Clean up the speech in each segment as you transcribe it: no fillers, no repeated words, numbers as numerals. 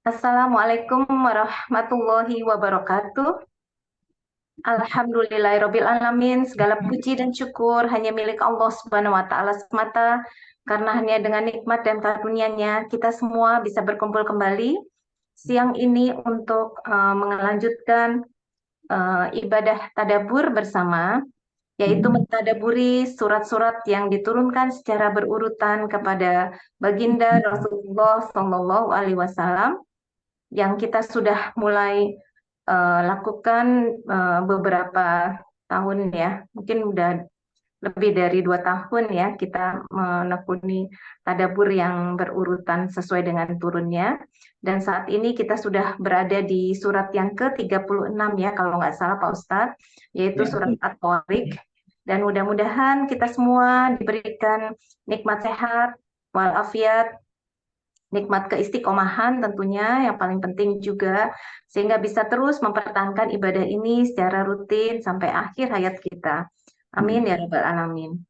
Assalamualaikum warahmatullahi wabarakatuh. Alhamdulillahirabbil alamin. Segala puji dan syukur hanya milik Allah Subhanahu wa taala semata, karena hanya dengan nikmat dan karunia-Nya kita semua bisa berkumpul kembali siang ini untuk melanjutkan ibadah tadabbur bersama, yaitu mentadaburi surat-surat yang diturunkan secara berurutan kepada baginda Rasulullah Shallallahu Alaihi Wasallam, yang kita sudah mulai lakukan beberapa tahun ya, mungkin udah lebih dari 2 tahun ya kita menekuni tadabur yang berurutan sesuai dengan turunnya. Dan saat ini kita sudah berada di surat yang ke-36 ya kalau nggak salah Pak Ustadz, yaitu Ya, surat betul. At-Tariq. Dan mudah-mudahan kita semua diberikan nikmat sehat, walafiat, nikmat keistiqomahan tentunya yang paling penting juga, sehingga bisa terus mempertahankan ibadah ini secara rutin sampai akhir hayat kita. Amin ya rabbal alamin.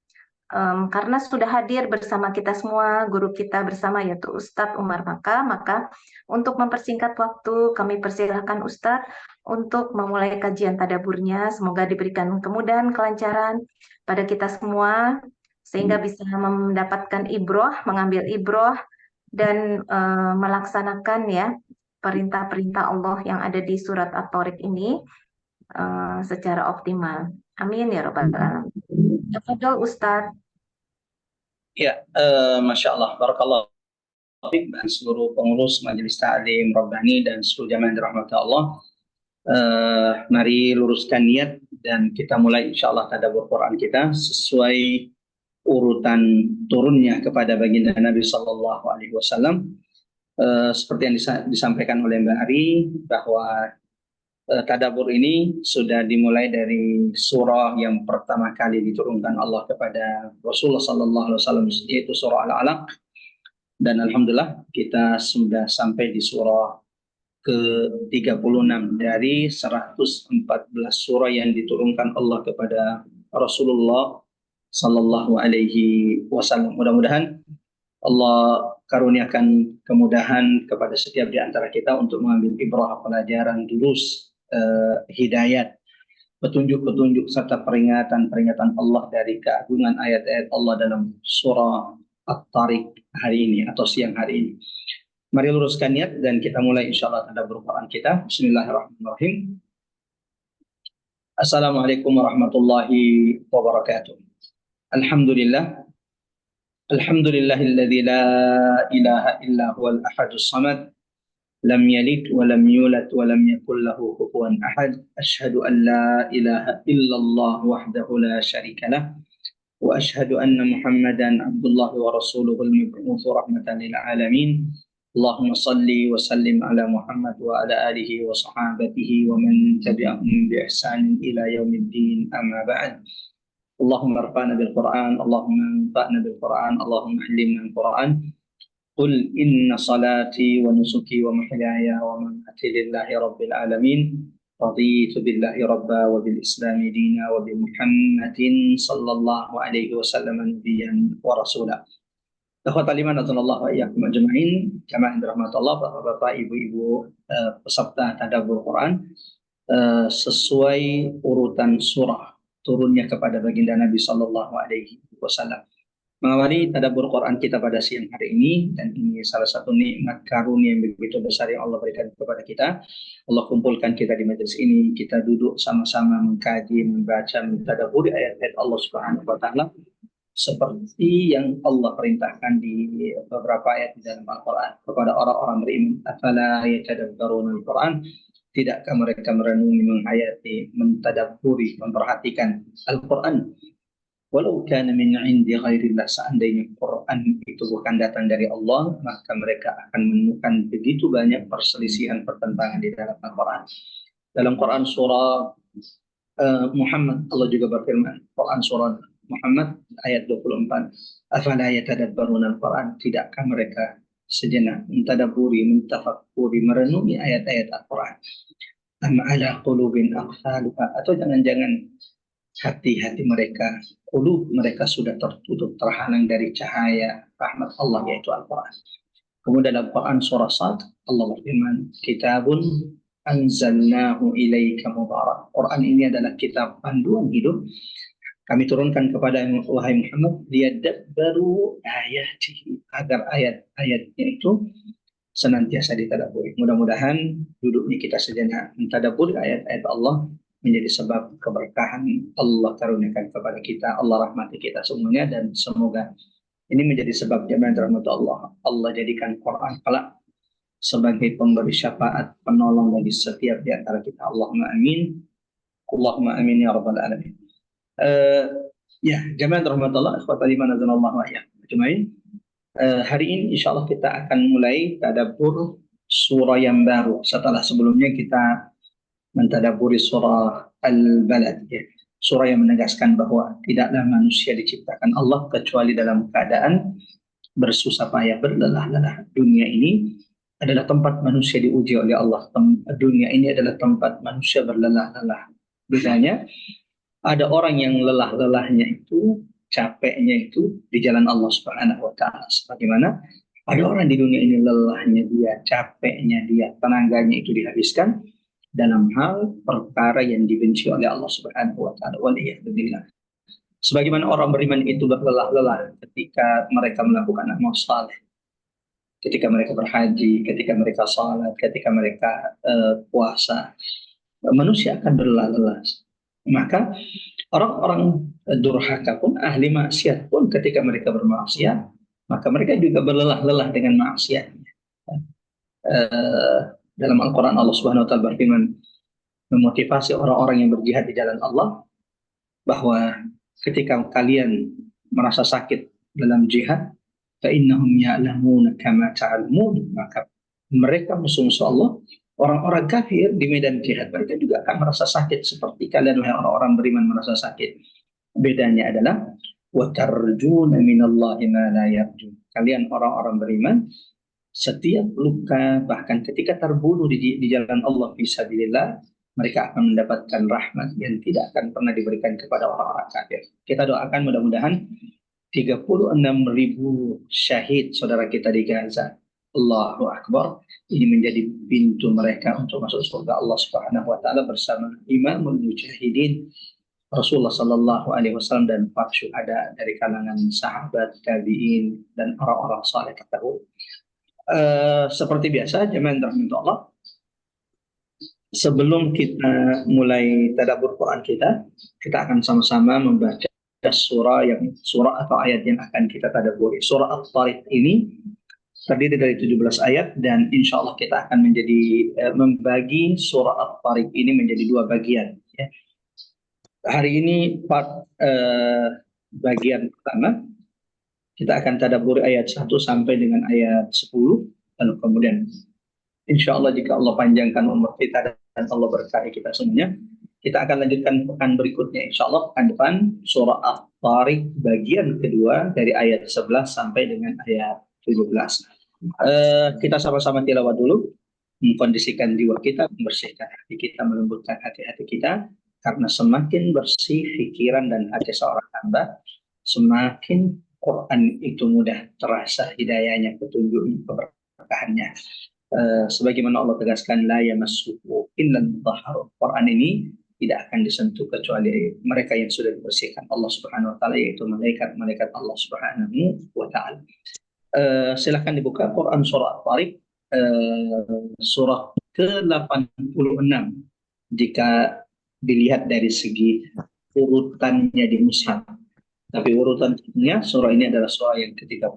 Karena sudah hadir bersama kita semua guru kita bersama, yaitu Ustadz Umar maka untuk mempersingkat waktu kami persilahkan Ustadz untuk memulai kajian tadaburnya. Semoga diberikan kemudahan, kelancaran pada kita semua sehingga bisa mendapatkan ibroh, mengambil ibroh, dan melaksanakan ya perintah-perintah Allah yang ada di surat At-Tariq ini secara optimal. Amin ya rabbal alamin. Tafadhol Ustadz. Ya, Masya Allah, Barakallah fiik dan seluruh pengurus Majelis Ta'lim Rabbani dan seluruh jamaah yang dirahmati Allah. Mari luruskan niat dan kita mulai insya Allah tadabbur Quran kita sesuai urutan turunnya kepada baginda Nabi Sallallahu Alaihi Wasallam. Seperti yang disampaikan oleh Mbak Ari bahwa tadabbur ini sudah dimulai dari surah yang pertama kali diturunkan Allah kepada Rasulullah Sallallahu Alaihi Wasallam, yaitu surah Al-Alaq. Dan alhamdulillah kita sudah sampai di surah ke-36 dari 114 surah yang diturunkan Allah kepada Rasulullah Sallallahu Alaihi Wasallam. Mudah-mudahan Allah karuniakan kemudahan kepada setiap di antara kita untuk mengambil ibrah, pelajaran, durus, hidayat, petunjuk-petunjuk serta peringatan-peringatan Allah dari keagungan ayat-ayat Allah dalam surah At-Tariq hari ini atau siang hari ini. Mari luruskan niat dan kita mulai insyaallah tadabbur Quran kita. Bismillahirrahmanirrahim. Assalamualaikum warahmatullahi wabarakatuh. Alhamdulillah. Alhamdulillahilladzi la ilaha illa huwal ahadus samad. لم يلد ولم يولد ولم يكن له كفوا أحد أشهد أن لا إله إلا الله وحده لا شريك له وأشهد أن محمدا عبد الله ورسوله المبعوث رحمة للعالمين اللهم صل وسلم على محمد وعلى آله وصحابته ومن تبعهم بإحسان إلى يوم الدين أما بعد اللهم ارفعنا بالقرآن اللهم انفعنا بالقرآن اللهم علمنا القرآن قل إن صلاتي ونسكي ومحياي ومماتي لله رب العالمين رضيت بالله ربا وبالإسلام دينا وبمحمد صلى الله عليه وسلم نبيا ورسولا. Ikhwatal iman Allah wa iyyakum ajma'in. Jamaah yang dirahmati Allah, Bapak-bapak, Ibu-ibu, peserta tadabbur Quran, sesuai urutan surah turunnya kepada baginda Nabi sallallahu alaihi wasallam. Mengawali tadabbur Quran kita pada siang hari ini, dan ini salah satu nikmat karunia yang begitu besar yang Allah berikan kepada kita. Allah kumpulkan kita di majelis ini, kita duduk sama-sama mengkaji, membaca, mentadabburi ayat-ayat Allah Subhanahu wa taala seperti yang Allah perintahkan di beberapa ayat di dalam Al-Qur'an kepada orang-orang beriman. Afala yatadabbaruna al-Qur'an? Tidakkah mereka merenungi, menghayati, mentadabburi, memperhatikan Al-Qur'an? Walau kana min 'indi ghairillah, seandainya Quran itu bukan datang dari Allah, maka mereka akan menemukan begitu banyak perselisihan, pertentangan di dalam Al-Quran. Dalam Quran surah Muhammad, Allah juga berfirman, Quran surah Muhammad ayat 24, afala yatadabbaruna al-Quran, tidakkah mereka sejenak mentadaburi, mentafakuri, merenungi ayat-ayat Al-Quran. Am ala qulubin aqfaluha, atau jangan-jangan hati-hati mereka, qulub mereka sudah tertutup, terhalang dari cahaya rahmat Allah, yaitu Al-Quran. Kemudian dalam Quran surah Sad, Allah berfirman, Kitabun anzalnahu ilaika mubarak. Quran ini adalah kitab panduan hidup. Kami turunkan kepada wahai Muhammad, liyadabbaru ayatihi, agar ayat-ayatnya itu senantiasa ditadaburi. Mudah-mudahan duduknya kita sejenak mentadaburi ayat-ayat Allah menjadi sebab keberkahan Allah karuniakan kepada kita, Allah rahmati kita semuanya, dan semoga ini menjadi sebab jami'an rahmat Allah. Allah jadikan Quran kelak sebagai pemberi syafaat, penolong bagi setiap di antara kita. Allahumma amin. Allahumma amin ya rabbal alamin. Ya, jami'an rahmat Allah, ikhwatal iman azanallahu wa iyyakum ajmain. Hari ini insya Allah kita akan mulai tadabbur surah yang baru setelah sebelumnya kita mentadabburi surah Al-Balad, ya. Surah yang menegaskan bahwa tidaklah manusia diciptakan Allah kecuali dalam keadaan bersusah payah, berlelah-lelah. Dunia ini adalah tempat manusia diuji oleh Allah. Dunia ini adalah tempat manusia berlelah-lelah. Bedanya, ada orang yang lelah-lelahnya itu, capeknya itu di jalan Allah Subhanahu wa taala. Sebagaimana ada orang di dunia ini lelahnya dia, capeknya dia, tenaganya itu dihabiskan dalam hal perkara yang dibenci oleh Allah Subhanahu wa taala. Waliyadzubillah. Sebagaimana orang beriman itu berlelah-lelah ketika mereka melakukan amal saleh, ketika mereka berhaji, ketika mereka salat, ketika mereka puasa, manusia akan berlelah-lelah. Maka orang-orang durhaka pun, ahli maksiat pun, ketika mereka bermaksiat, maka mereka juga berlelah-lelah dengan maksiatnya. Dalam Al-Quran Allah Subhanahu Wa Taala berfirman memotivasi orang-orang yang berjihad di jalan Allah bahwa ketika kalian merasa sakit dalam jihad, فَإِنَّهُمْ يَعْلَمُونَ كَمَا تَعْلَمُونَ, maka mereka musuh-musuh Allah, orang-orang kafir di medan jihad, mereka juga akan merasa sakit seperti kalian wahai orang-orang beriman merasa sakit. Bedanya adalah وَتَرْجُونَ مِنَ اللَّهِ مَا لَا يَرْجُونَ. Kalian orang-orang beriman setiap luka, bahkan ketika terbunuh di jalan Allah fisabilillah, mereka akan mendapatkan rahmat yang tidak akan pernah diberikan kepada orang-orang kafir. Kita doakan mudah-mudahan 36.000 syahid saudara kita di Gaza, Allahu Akbar, ini menjadi pintu mereka untuk masuk surga Allah Subhanahu wa taala bersama Imamul Mujahidin Rasulullah sallallahu alaihi wasallam dan para syuhada dari kalangan sahabat, tabi'in, dan orang-orang saleh terdahulu. Seperti biasa, jemaah rahmat Allah, sebelum kita mulai tadabbur Quran kita akan sama-sama membaca surah atau ayat yang akan kita tadabburi. Surah At-Tariq ini terdiri dari 17 ayat dan insya Allah kita akan membagi surah At-Tariq ini menjadi dua bagian. Ya. Hari ini bagian pertama kita akan tadabburi ayat 1 sampai dengan ayat 10, lalu kemudian insya Allah jika Allah panjangkan umur kita dan Allah berkahi kita semuanya, kita akan lanjutkan pekan berikutnya insya Allah pekan depan surah At-Tariq bagian kedua dari ayat 11 sampai dengan ayat 17. Kita sama-sama tilawah dulu, mengkondisikan jiwa kita, membersihkan hati kita, melembutkan hati-hati kita, karena semakin bersih pikiran dan hati seorang hamba, semakin Quran itu mudah terasa hidayahnya, petunjuknya, keberkahannya. Sebagaimana Allah tegaskan, la yamassuhu illa al-mutahharun. Quran ini tidak akan disentuh kecuali mereka yang sudah dibersihkan Allah Subhanahu wa taala, yaitu malaikat-malaikat Allah Subhanahu wa taala. Silakan dibuka Quran surah At-Tariq surah ke-86 jika dilihat dari segi urutannya di mushaf. Tapi urutannya surah ini adalah surah yang ke-36.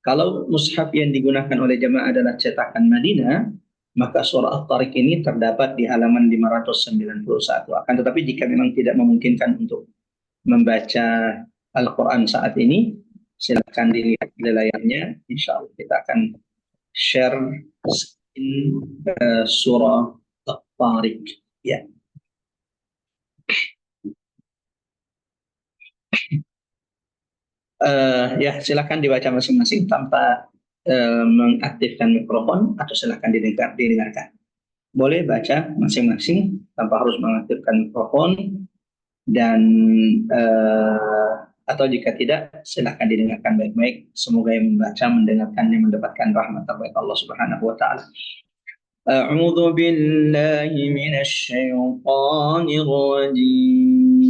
Kalau mushaf yang digunakan oleh jemaah adalah cetakan Madinah, maka surah At-Tariq ini terdapat di halaman 591. Akan tetapi jika memang tidak memungkinkan untuk membaca Al-Quran saat ini, silakan dilihat di layarnya. Insya Allah kita akan share surah At-Tariq. Ya. Ya, silakan dibaca masing-masing tanpa mengaktifkan mikrofon atau silakan didengarkan. Boleh baca masing-masing tanpa harus mengaktifkan mikrofon dan Atau jika tidak, silahkan didengarkan baik-baik. Semoga yang membaca, mendengarkannya mendapatkan rahmat dari Allah Subhanahu wa taala. A'udzu billahi minasy syaithanir rajim.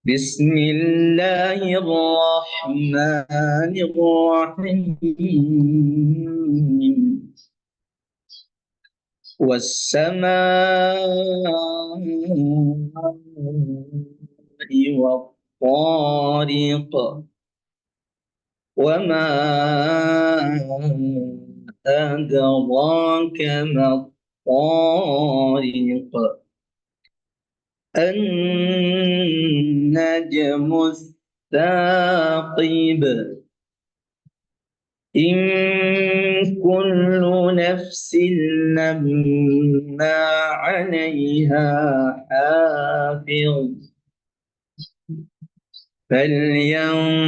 Bismillahirrahmanirrahim. والسماء والطارق وما أدراك ما الطارق النجم الثاقب إن كل نفس لما عليها حافظ فلينظر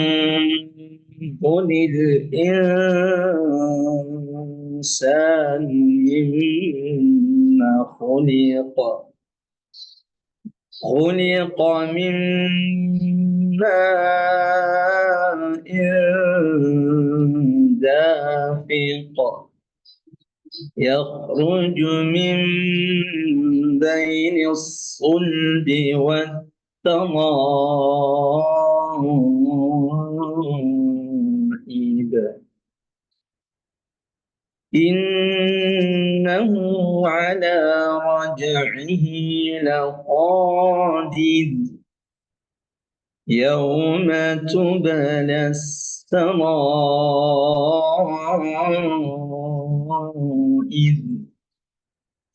الإنسان مما خلق من ماء دافق يخرج من بين الصلب والترائب إنه على رجعه لقادر يوم تبلى السرائر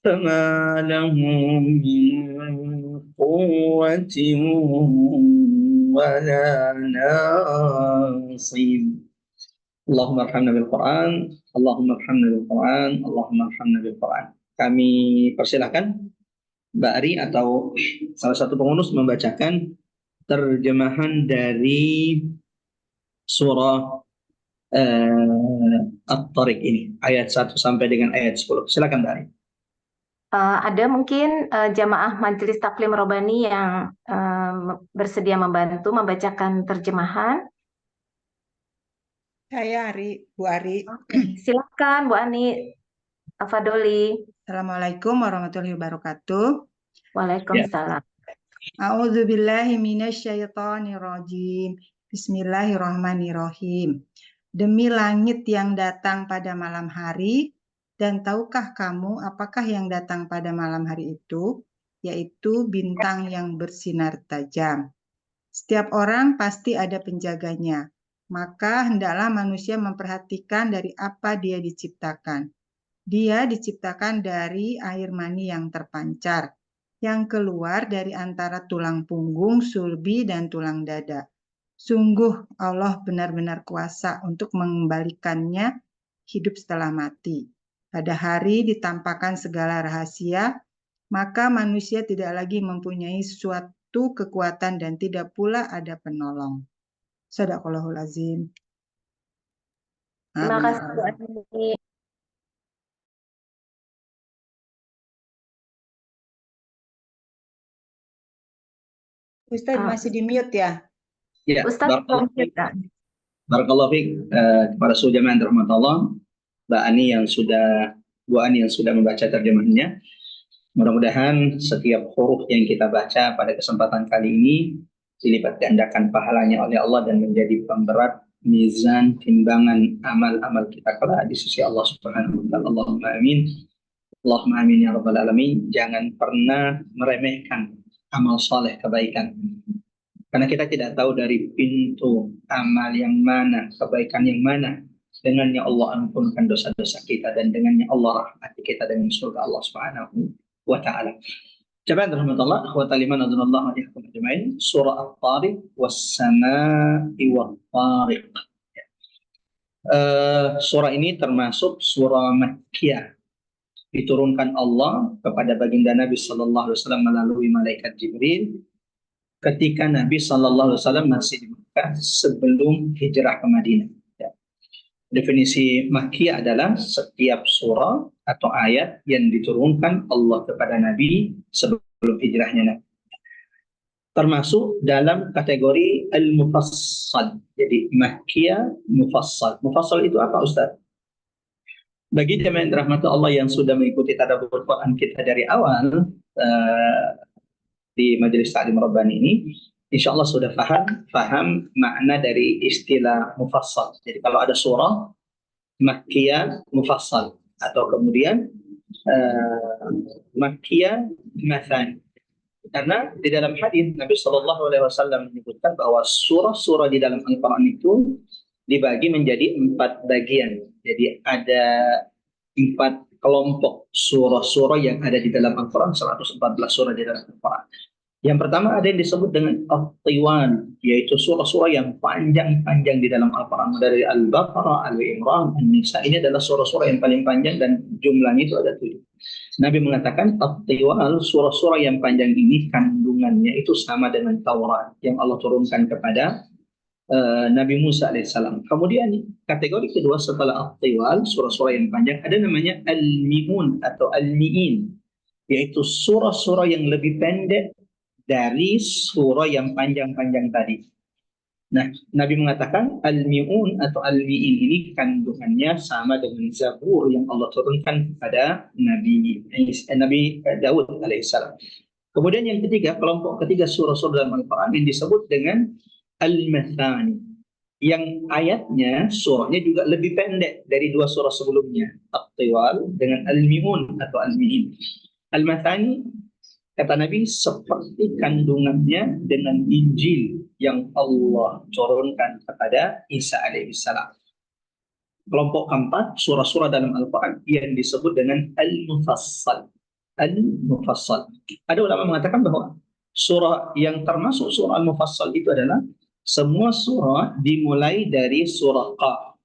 فما له من قوة ولا ناصر Allahumma arhamna bil Quran, Allahumma arhamna bil Quran, Allahumma arhamna bil Quran. Kami persilahkan Mbak Ari atau salah satu pengurus membacakan terjemahan dari surah At-Tariq ini, ayat 1 sampai dengan ayat 10. Silakan Mbak Ari. Ada mungkin jamaah Majelis Taklim Robani yang bersedia membantu membacakan terjemahan. Saya Bu Ari. Silakan Bu Ani, Tafadoli. Assalamualaikum warahmatullahi wabarakatuh. Waalaikumsalam. A'udzu billahi minasyaitonir rajim. Bismillahirrahmanirrahim. Demi langit yang datang pada malam hari, dan tahukah kamu apakah yang datang pada malam hari itu? Yaitu bintang yang bersinar tajam. Setiap orang pasti ada penjaganya. Maka hendaklah manusia memperhatikan dari apa dia diciptakan. Dia diciptakan dari air mani yang terpancar, yang keluar dari antara tulang punggung, sulbi, dan tulang dada. Sungguh Allah benar-benar kuasa untuk mengembalikannya hidup setelah mati. Pada hari ditampakkan segala rahasia, maka manusia tidak lagi mempunyai suatu kekuatan dan tidak pula ada penolong. Shadaqallahul azim. Terima kasih Bu Ani. Ustaz masih di mute ya? Ya, Ustaz, barakallahu fiik kepada seluruh jamaah rahmatullah, Bu Ani yang sudah membaca terjemahannya. Mudah-mudahan setiap huruf yang kita baca pada kesempatan kali ini dilipat gandakan pahalanya oleh Allah dan menjadi pemberat mizan timbangan amal-amal kita kelak di sisi Allah Subhanahu wa taala. Allahumma amin. Allahumma amin ya rabbal alamin. Jangan pernah meremehkan amal saleh kebaikan. Karena kita tidak tahu dari pintu amal yang mana, kebaikan yang mana, dengannya Allah ampunkan dosa-dosa kita dan dengannya Allah rahmati kita dengan surga Allah Subhanahu wa taala. Jemaah rahmatullah, akhwatal iman adunallahu wa iyyakum ajmain. Surah At-Tariq was-samaa'i wat-tariq. Surah ini termasuk surah Makkiyah. Diturunkan Allah kepada baginda Nabi sallallahu alaihi wasallam melalui malaikat Jibril ketika Nabi sallallahu alaihi wasallam masih di Makkah sebelum hijrah ke Madinah. Definisi Makkiyah adalah setiap surah atau ayat yang diturunkan Allah kepada Nabi sebelum hijrahnya Nabi. termasuk dalam kategori al-mufassal. Jadi Makkiyah mufassal. Mufassal itu apa, Ustaz? Bagi jemaah yang dirahmati Allah yang sudah mengikuti tadabbur Quran kita dari awal di Majelis Ta'lim Rabbani ini, insya Allah sudah faham makna dari istilah mufassal. Jadi kalau ada surah Makkiyah mufassal atau kemudian Makkiyah Mathani. Karena di dalam hadis Nabi Shallallahu Alaihi Wasallam menyebutkan bahwa surah-surah di dalam Al-Quran itu dibagi menjadi 4 bagian. Jadi ada 4 kelompok surah-surah yang ada di dalam Al-Quran, 114 surah di dalam Al-Quran. Yang pertama ada yang disebut dengan At-Tiwan, yaitu surah-surah yang panjang-panjang di dalam Al-Quran. Dari Al-Baqarah, Al-Imran, An-Nisa. Ini adalah surah-surah yang paling panjang dan jumlahnya itu ada 7. Nabi mengatakan At-Tiwal, surah-surah yang panjang ini kandungannya itu sama dengan Taurat yang Allah turunkan kepada Nabi Musa alaihissalam. Kemudian kategori kedua setelah At-Tiwal, surah-surah yang panjang, ada namanya Al-Mi'un atau Al-Mi'in, yaitu surah-surah yang lebih pendek dari surah yang panjang-panjang tadi. Nah, Nabi mengatakan Al-Mi'un atau Al-Mi'in ini kandungannya sama dengan Zabur yang Allah turunkan kepada Nabi Daud alaihissalam. Kemudian yang ketiga, kelompok ketiga surah-surah dalam Al-Quran yang disebut dengan Al-Mathani, yang ayatnya, surahnya juga lebih pendek dari 2 surah sebelumnya, At-Tiwal dengan Al-Mi'un atau Al-Mi'in. Al-Mathani, kata Nabi, seperti kandungannya dengan Injil yang Allah turunkan kepada Isa alaihissalam. Kelompok keempat, surah-surah dalam Al-Quran yang disebut dengan Al-Mufassal. Al-Mufassal. Ada ulama mengatakan bahwa surah yang termasuk surah Al-Mufassal itu adalah semua surah dimulai dari surah Qaf.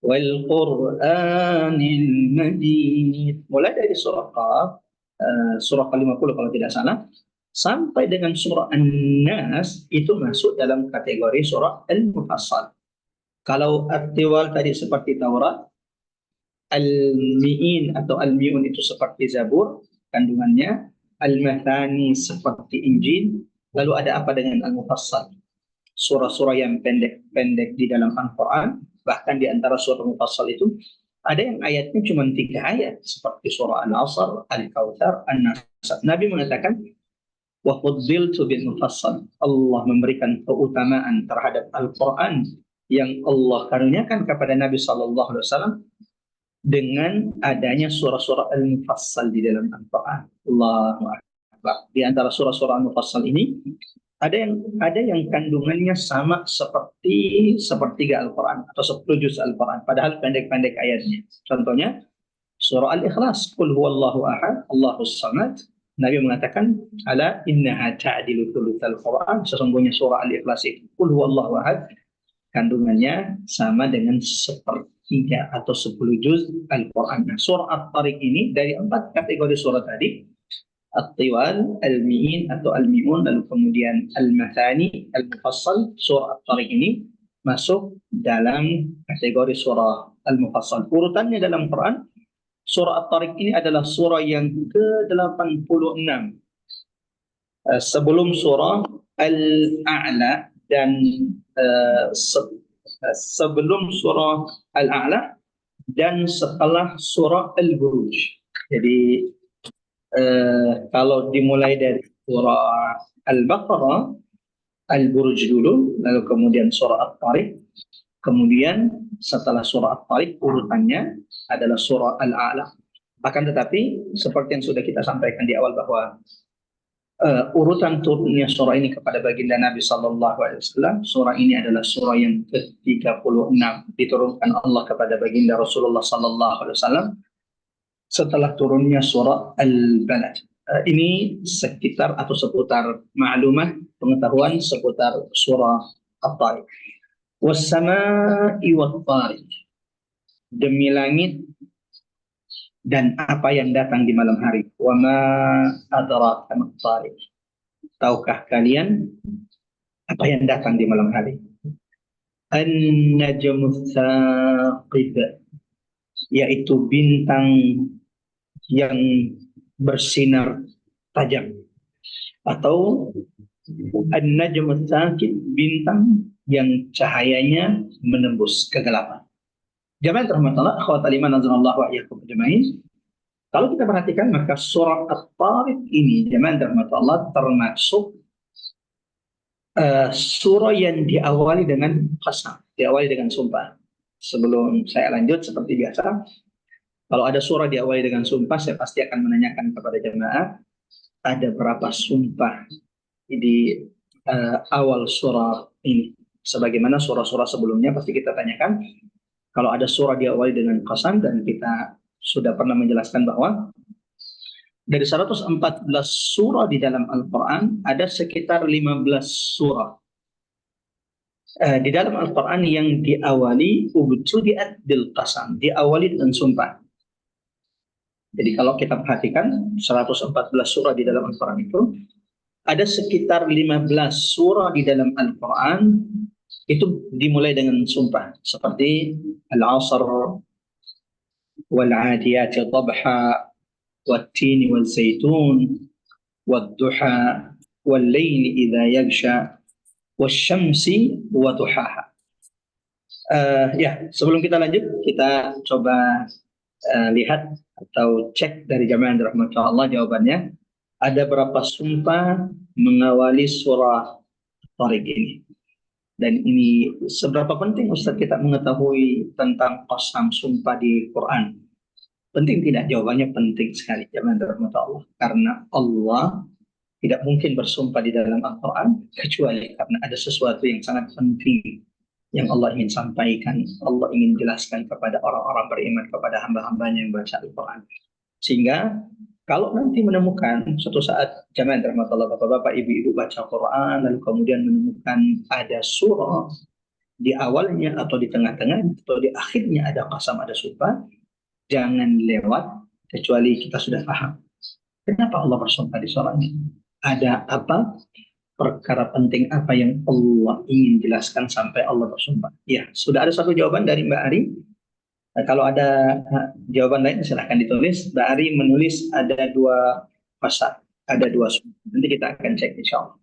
Wal Qur'anil Majid. Mulai dari surah Qaf, surah ke-50 kalau tidak salah, sampai dengan surah An-Nas itu masuk dalam kategori surah Al-Mufassal. Kalau At-Tiwal tadi seperti Taurat, Al-Mi'in atau Al-Mi'un itu seperti Zabur kandungannya, Al-Mathani seperti Injil. Lalu ada apa dengan Al-Mufassal? Surah-surah yang pendek-pendek di dalam Al-Quran. Bahkan di antara surah Mufassal itu ada yang ayatnya cuma 3 ayat, seperti surah Al-Asr, Al-Kautsar, An-Nasr. Nabi mengatakan, wa fuddiltu bil mufassal. Allah memberikan keutamaan terhadap Al-Quran yang Allah karuniakan kepada Nabi Sallallahu Alaihi Wasallam dengan adanya surah-surah Al-Mufassal di dalam Al-Quran. Allahu Akbar. Di antara surah-surah Al-Mufassal ini ada yang kandungannya sama seperti sepertiga Al-Quran atau 10 juz Al-Quran, padahal pendek-pendek ayatnya. Contohnya surah Al-Ikhlas, Qul huwallahu ahad, Allahus samad. Nabi mengatakan, ala innaha ta'dilu thulutsal Quran, sesungguhnya surah Al-Ikhlas itu, Qul huwallahu ahad, kandungannya sama dengan sepertiga atau 10 juz Al-Quran. Nah, surah At-Tariq ini dari 4 kategori surah tadi, At-Tiwal, Al-Mi'in atau Al-Mi'un, lalu kemudian Al-Mathani, Al-Mufassal, surah At-Tariq ini masuk dalam kategori surah Al-Mufassal. Urutannya dalam Quran, surah At-Tariq ini adalah surah yang ke-86 sebelum surah Al-A'la dan sebelum surah Al-A'la dan setelah surah Al-Buruj. Jadi kalau dimulai dari surah Al-Baqarah, Al-Buruj dulu, lalu kemudian surah At-Tariq, kemudian setelah surah At-Tariq urutannya adalah surah Al-A'la. Akan tetapi seperti yang sudah kita sampaikan di awal bahwa urutan turunnya surah ini kepada baginda Nabi Sallallahu Alaihi Wasallam, surah ini adalah surah yang ke-36 diturunkan Allah kepada baginda Rasulullah Sallallahu Alaihi Wasallam setelah turunnya surah Al-Balad. Ini sekitar atau seputar maklumah pengetahuan seputar surah At-Tariq. Was-sama'i wat-tariq, demi langit dan apa yang datang di malam hari. Wa ma adraka mat-tariq, tahukah kalian apa yang datang di malam hari? An-najmu tsaqib, yaitu bintang yang bersinar tajam, atau an-najmu tsaqib, bintang yang cahayanya menembus kegelapan. Jamaah rahmatullah, akhwatal iman azanallahu wa iyyakum ajmain. Kalau kita perhatikan maka surah At-Tariq ini jamaah rahmatullah termasuk surah yang diawali dengan qasam, diawali dengan sumpah. Sebelum saya lanjut seperti biasa, kalau ada surah diawali dengan sumpah, saya pasti akan menanyakan kepada jemaah, ada berapa sumpah di awal surah ini. Sebagaimana surah-surah sebelumnya pasti kita tanyakan, kalau ada surah diawali dengan qasam, dan kita sudah pernah menjelaskan bahwa dari 114 surah di dalam Al-Quran, ada sekitar 15 surah di dalam Al-Quran yang diawali ubtudiat bil qasam, diawali dengan sumpah. Jadi kalau kita perhatikan 114 surah di dalam Al-Quran itu, ada sekitar 15 surah di dalam Al-Quran itu dimulai dengan sumpah, seperti Al-Asr, Wal-Adiyati Dhabha, Wat-Tini Wal-Zaitun, Wad-Duha, Wal-Layli Idha Yagsha, Wasyamsi Waduhaha. Ya, sebelum kita lanjut, kita coba lihat atau cek dari jamaah yang dirahmati Allah jawabannya. Ada berapa sumpah mengawali surah Tariq ini? Dan ini seberapa penting Ustaz kita mengetahui tentang qasam sumpah di Quran? Penting tidak? Jawabannya penting sekali jamaah yang dirahmati Allah. Karena Allah tidak mungkin bersumpah di dalam Al-Quran kecuali karena ada sesuatu yang sangat penting yang Allah ingin sampaikan, Allah ingin jelaskan kepada orang-orang beriman, kepada hamba-hambanya yang baca Al-Quran. Sehingga kalau nanti menemukan suatu saat, jangan rahmatullah bapak-bapak, ibu-ibu baca Quran, lalu kemudian menemukan ada surah di awalnya atau di tengah-tengah atau di akhirnya ada qasam, ada sumpah, jangan lewat kecuali kita sudah paham. Kenapa Allah bersumpah di surah ini? Ada apa? Perkara penting apa yang Allah ingin jelaskan sampai Allah bersumpah? Ya, sudah ada satu jawaban dari Mbak Ari. Nah, kalau ada jawaban lain silahkan ditulis. Mbak Ari menulis ada 2 pasal, ada 2 sumpah. Nanti kita akan cek insya Allah.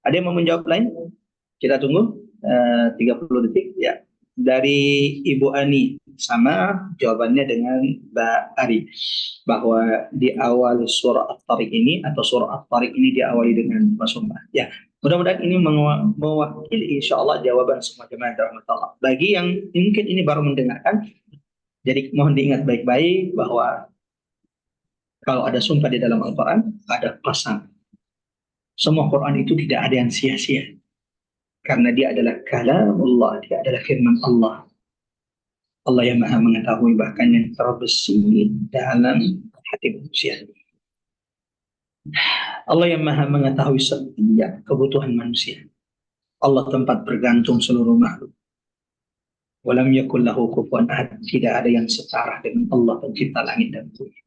Ada yang mau menjawab lain? Kita tunggu 30 detik. Ya, dari Ibu Ani sama jawabannya dengan Mbak Ari, bahwa di awal surah At-Tariq ini atau surah At-Tariq ini diawali dengan sumpah. Ya, mudah-mudahan ini mewakili insya Allah jawaban semua jemaah rahmatullah. Bagi yang mungkin ini baru mendengarkan, jadi mohon diingat baik-baik bahwa kalau ada sumpah di dalam Al-Quran, ada qasam. Semua Quran itu tidak ada yang sia-sia. Karena dia adalah kalamullah, dia adalah firman Allah. Allah yang maha mengetahui bahkan yang terbesit dalam hati manusia. Allah yang maha mengetahui setiap kebutuhan manusia. Allah tempat bergantung seluruh makhluk. Walam yakul lahu kufuwan ahad. Tidak ada yang setara dengan Allah pencipta langit dan bumi.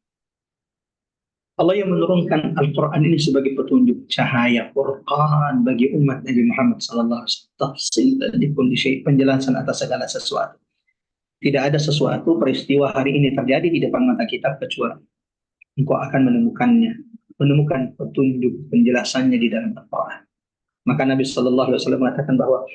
Allah yang menurunkan Al-Quran ini sebagai petunjuk cahaya Furqan bagi umat Nabi Muhammad sallallahu alaihi wasallam. Tafsil dan penjelasan atas segala sesuatu. Tidak ada sesuatu peristiwa hari ini terjadi di depan mata kita kecuali engkau akan menemukan petunjuk penjelasannya di dalam Al-Quran. Maka Nabi sallallahu alaihi wasallam mengatakan bahwa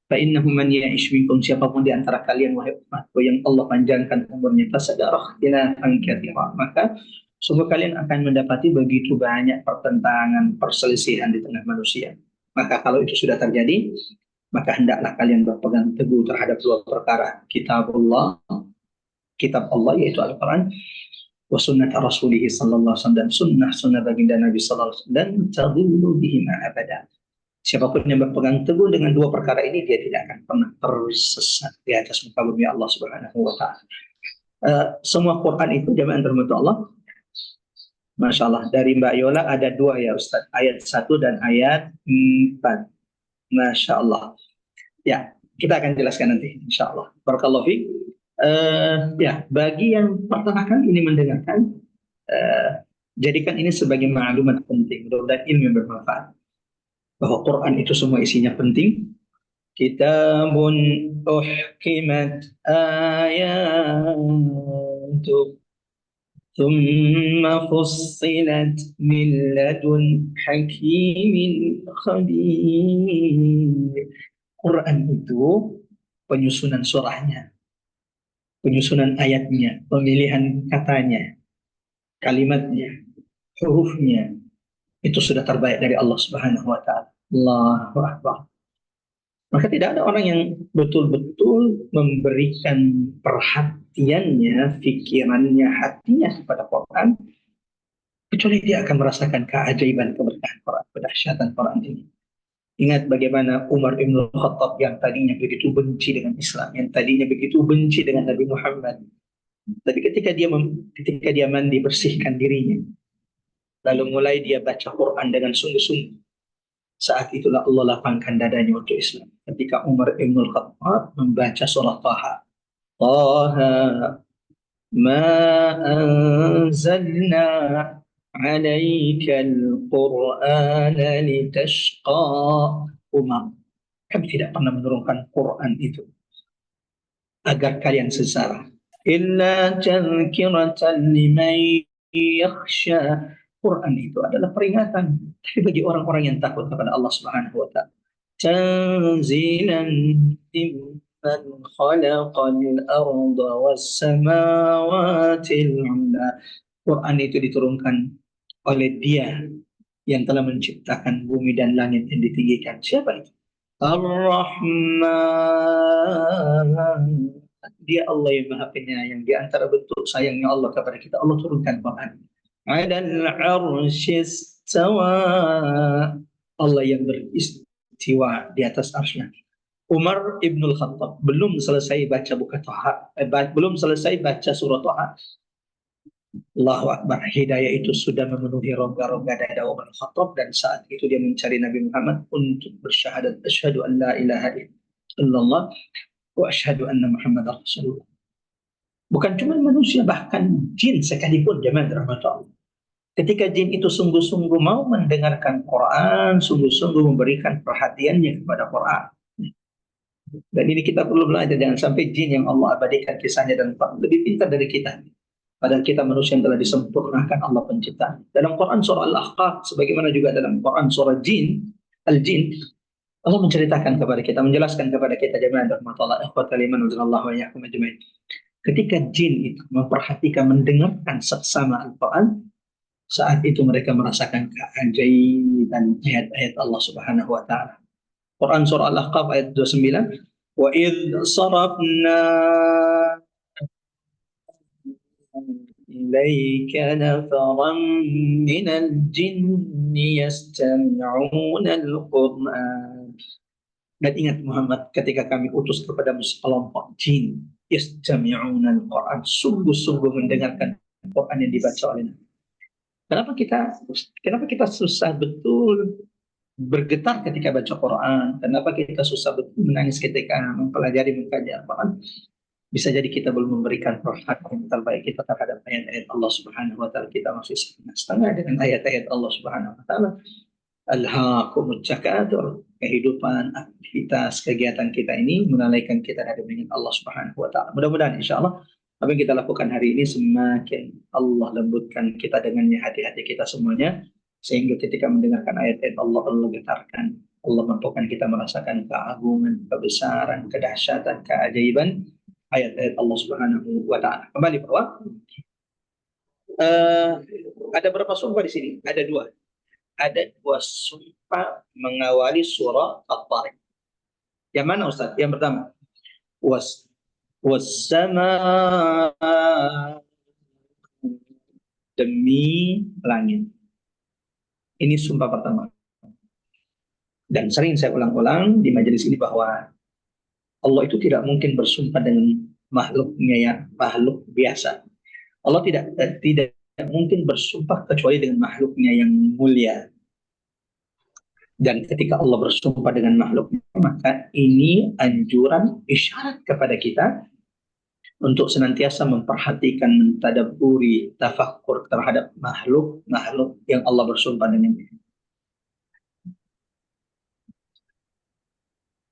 fa innahu man ya'ish minkum, siapapun di antara kalian wahai umatku yang Allah panjangkan umurnya, fasadarah ila katsira, maka sungguh kalian akan mendapati begitu banyak pertentangan, perselisihan di tengah manusia. Maka kalau itu sudah terjadi, maka hendaklah kalian berpegang teguh terhadap 2 perkara, kitab Allah yaitu Al-Quran, wa sunnat Rasulih sallallahu alaihi wasallam, dan sunnah baginda Nabi sallallahu alaihi wasallam, dan tadillu bihima abada. Siapapun yang berpegang teguh dengan 2 perkara ini, dia tidak akan pernah tersesat di atas muka bumi Allah Subhanahu wa taala. Semua Quran itu jamaah rahmat Allah, Masya Allah, dari Mbak Yola ada 2 ya Ustaz, ayat 1 dan ayat 4. Masya Allah. Ya, kita akan jelaskan nanti insya Allah. Barakallahu fiik. Ya, bagi yang pertama kali ini mendengarkan, jadikan ini sebagai maklumat penting, mudah-mudahan ilmu yang bermanfaat. Bahwa Quran itu semua isinya penting. Kitabun uhkimat ayatuh ثم فصلت من لدن حكيم خبير. Quran itu penyusunan surahnya, penyusunan ayatnya, pemilihan katanya, kalimatnya, hurufnya, itu sudah terbaik dari Allah Subhanahu wa taala. Allahu Akbar. Maka tidak ada orang yang betul-betul memberikan perhatiannya, pikirannya, hatinya kepada Quran, kecuali dia akan merasakan keajaiban keberkahan Quran, kedahsyatan Quran ini. Ingat bagaimana Umar bin Khattab yang tadinya begitu benci dengan Islam, yang tadinya begitu benci dengan Nabi Muhammad. Tapi ketika dia mandi bersihkan dirinya, lalu mulai dia baca Quran dengan sungguh-sungguh. Saat itulah Allah lapangkan dadanya untuk Islam. Ketika Umar bin Khattab membaca surah Taha. Taha ma anzalna alaika al-Qur'ana litashqa. Umar, kami tidak pernah menurunkan Quran itu agar kalian sengsara. Illa tadhkiratan liman yakhsha. Quran itu adalah peringatan, tapi bagi orang-orang yang takut kepada Allah Subhanahu wa taala. Tanzilan mimman khalaqal arda was samawati al-'ula. Quran itu diturunkan oleh Dia yang telah menciptakan bumi dan langit yang ditinggikan. Siapa itu? Ar-Rahman. Dia Allah yang Maha Penyayang. Di antara bentuk sayangnya Allah kepada kita, Allah turunkan Quran. Adal arsyis tawa. Allah yang beristiwa di atas arsy-Nya. Umar Ibnul Khattab belum selesai baca belum selesai baca surah Taha. Allahu Akbar. Hidayah itu sudah memenuhi rongga-rongga dada Umar bin Khattab, dan saat itu dia mencari Nabi Muhammad untuk bersyahadat asyhadu an la ilaha illallah wa asyhadu anna Muhammadar Rasulullah. Bukan cuma manusia, bahkan jin sekalipun jemaah rahmat Allah. Ketika jin itu sungguh-sungguh mau mendengarkan Quran, sungguh-sungguh memberikan perhatiannya kepada Quran. Dan ini kita perlu belajar, jangan sampai jin yang Allah abadikan kisahnya dan lebih pintar dari kita. Padahal kita manusia yang telah disempurnakan Allah pencipta. Dalam Quran surah Al-Ahqaf, sebagaimana juga dalam Quran surah Al-Jin, Allah menceritakan kepada kita, menjelaskan kepada kita jemaah rahmatullah ikhwatal iman wa iyyakum ajmain. Ketika jin itu memperhatikan, mendengarkan seksama Al-Quran, saat itu mereka merasakan keajaiban ayat-ayat Allah Subhanahu wa taala. Quran surah Al-Ahqaf ayat 29, wa idh sarafna إليك نفرا من الجن يستمعون القرآن. Dan ingat Muhammad, ketika kami utus kepadamu sekelompok jin, yastami'una al-Quran, sungguh-sungguh mendengarkan Quran yang dibaca oleh Nabi. Kenapa kita susah betul bergetar ketika baca Quran? Kenapa kita susah betul menangis ketika mempelajari mengkaji Al-Quran? Bisa jadi kita belum memberikan perhatian terbaik kita terhadap ayat-ayat Allah Subhanahu wa taala. Kita masih setengah dengan ayat-ayat Allah Subhanahu wa taala. Alhaakumut takatsur. Kehidupan, aktivitas, kegiatan kita ini melalaikan kita dari mengingat Allah Subhanahu wa taala. Mudah-mudahan insyaallah apa yang kita lakukan hari ini semakin Allah lembutkan kita dengannya hati-hati kita semuanya, sehingga ketika mendengarkan ayat-ayat Allah, Allah getarkan, Allah mampukan kita merasakan keagungan, kebesaran, kedahsyatan, keajaiban ayat-ayat Allah Subhanahu wa taala. Kembali bahwa ada berapa sumpah di sini? Ada dua. Ada dua sumpah mengawali surah At-Tariq. Yang mana Ustaz? Yang pertama, was-sama, demi langit. Ini sumpah pertama. Dan sering saya ulang-ulang di majelis ini bahwa Allah itu tidak mungkin bersumpah dengan makhluknya yang makhluk biasa. Allah tidak mungkin bersumpah kecuali dengan makhluknya yang mulia. Dan ketika Allah bersumpah dengan makhluknya, maka ini anjuran, isyarat kepada kita untuk senantiasa memperhatikan, mentadabburi, tafakkur terhadap makhluk yang Allah bersumpah dengannya.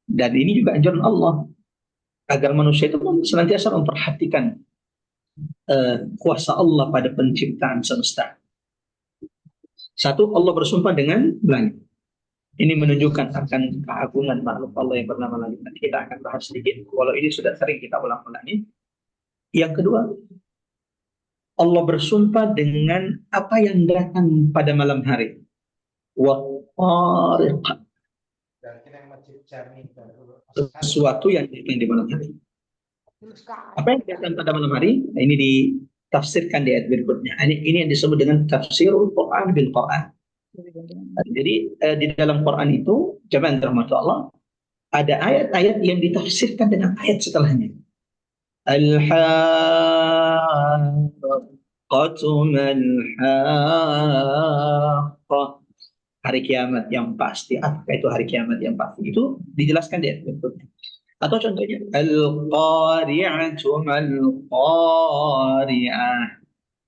Dan ini juga anjuran Allah agar manusia itu senantiasa memperhatikan kuasa Allah pada penciptaan semesta. Satu, Allah bersumpah dengan langit. Ini menunjukkan akan keagungan makhluk Allah yang bernama langit. Nanti kita akan bahas sedikit, walau ini sudah sering kita ulang-ulangi. Yang kedua, Allah bersumpah dengan apa yang datang pada malam hari. Wa-tariq, sesuatu yang datang di malam hari. Apa yang datang pada malam hari? Nah, ini ditafsirkan di ayat berikutnya. Ini yang disebut dengan tafsirul Quran bil Quran. Jadi di dalam Quran itu, jemaah rahmat Allah, ada ayat-ayat yang ditafsirkan dengan ayat setelahnya. Al-haqqatu mal-haqqah. Hari kiamat yang pasti. Apa itu hari kiamat yang pasti? Itu dijelaskan di ayat berikutnya. Atau contohnya al-qari'atu mal-qari'ah.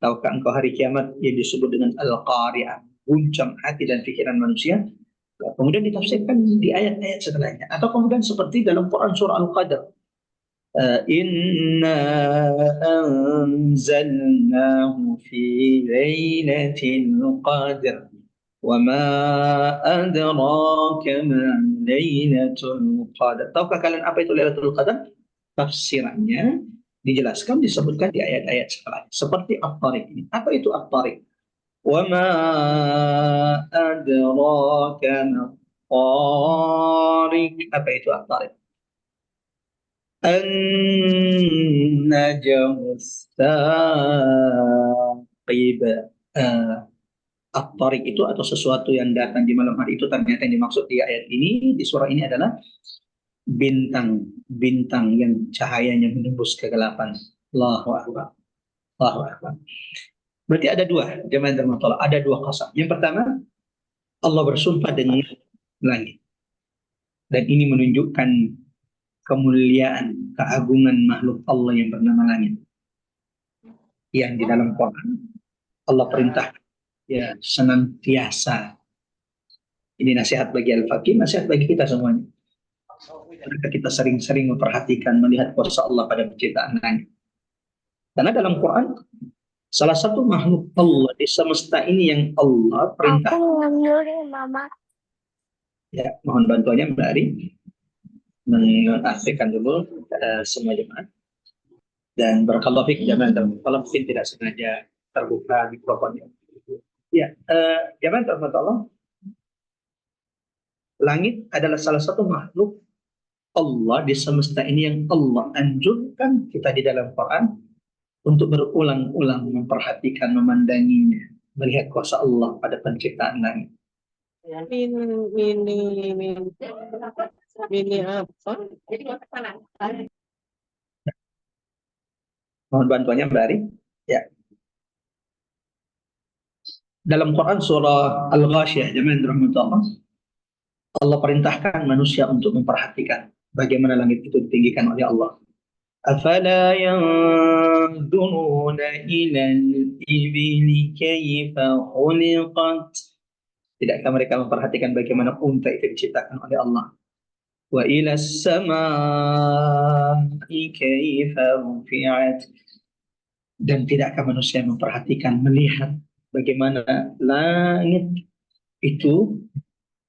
Tahukah engkau hari kiamat yang disebut dengan al-qari'ah, guncang hati dan pikiran manusia? Kemudian ditafsirkan di ayat-ayat setelahnya. Atau kemudian seperti dalam Quran surah Al-Qadr. Inna anzalnahu fi lailatul qadr. Wa ma adraka ma lailatul qadr. Tahukah kalian apa itu Lailatul Qadar? Tafsirannya dijelaskan, disebutkan di ayat-ayat setelahnya. Seperti At-Tariq ini. Apa itu At-Tariq? Wa ma adraka ma At-Tariq. Apa itu At-Tariq? An-Najmu Tsaqib. At-Tariq itu atau sesuatu yang datang di malam hari itu, ternyata yang dimaksud di ayat ini, di surah ini adalah bintang yang cahayanya menembus kegelapan. Allahu Akbar. Allahu Akbar. Berarti ada dua, jemaah rahmatullah, ada dua qasam. Yang pertama, Allah bersumpah dengan langit. Dan ini menunjukkan kemuliaan, keagungan makhluk Allah yang bernama langit. Yang di dalam Quran Allah perintah ya senantiasa. Ini nasihat bagi Al-Faqih, nasihat bagi kita semuanya. Maka kita sering-sering memperhatikan, melihat kuasa Allah pada penciptaan langit. Karena dalam Quran, salah satu makhluk Allah di semesta ini yang Allah perintah. Ya, mohon bantuannya Mbak Ari mengaktifkan dulu semua jemaah. Dan barakallahu fiik jemaah, kalau mungkin tidak sengaja terbuka mikrofonnya. Ya, jemaah Allah, langit adalah salah satu makhluk Allah di semesta ini yang Allah anjurkan kita di dalam Quran untuk berulang-ulang memperhatikan, memandanginya, melihat kuasa Allah pada penciptaan langit. Mini apa? Mohon bantuannya Mbak Ari. Ya. Dalam Quran surah Al-Ghasyiyah, jemaah rahmatullah, Allah perintahkan manusia untuk memperhatikan bagaimana langit itu ditinggikan oleh Allah. Afala yanzuruna ila al-ibili kayfa khuliqat. Tidakkah mereka memperhatikan bagaimana unta itu diciptakan oleh Allah? Wa ila as-samaa'i kayfa rufi'at. Dan tidakkah manusia memperhatikan, melihat bagaimana langit itu,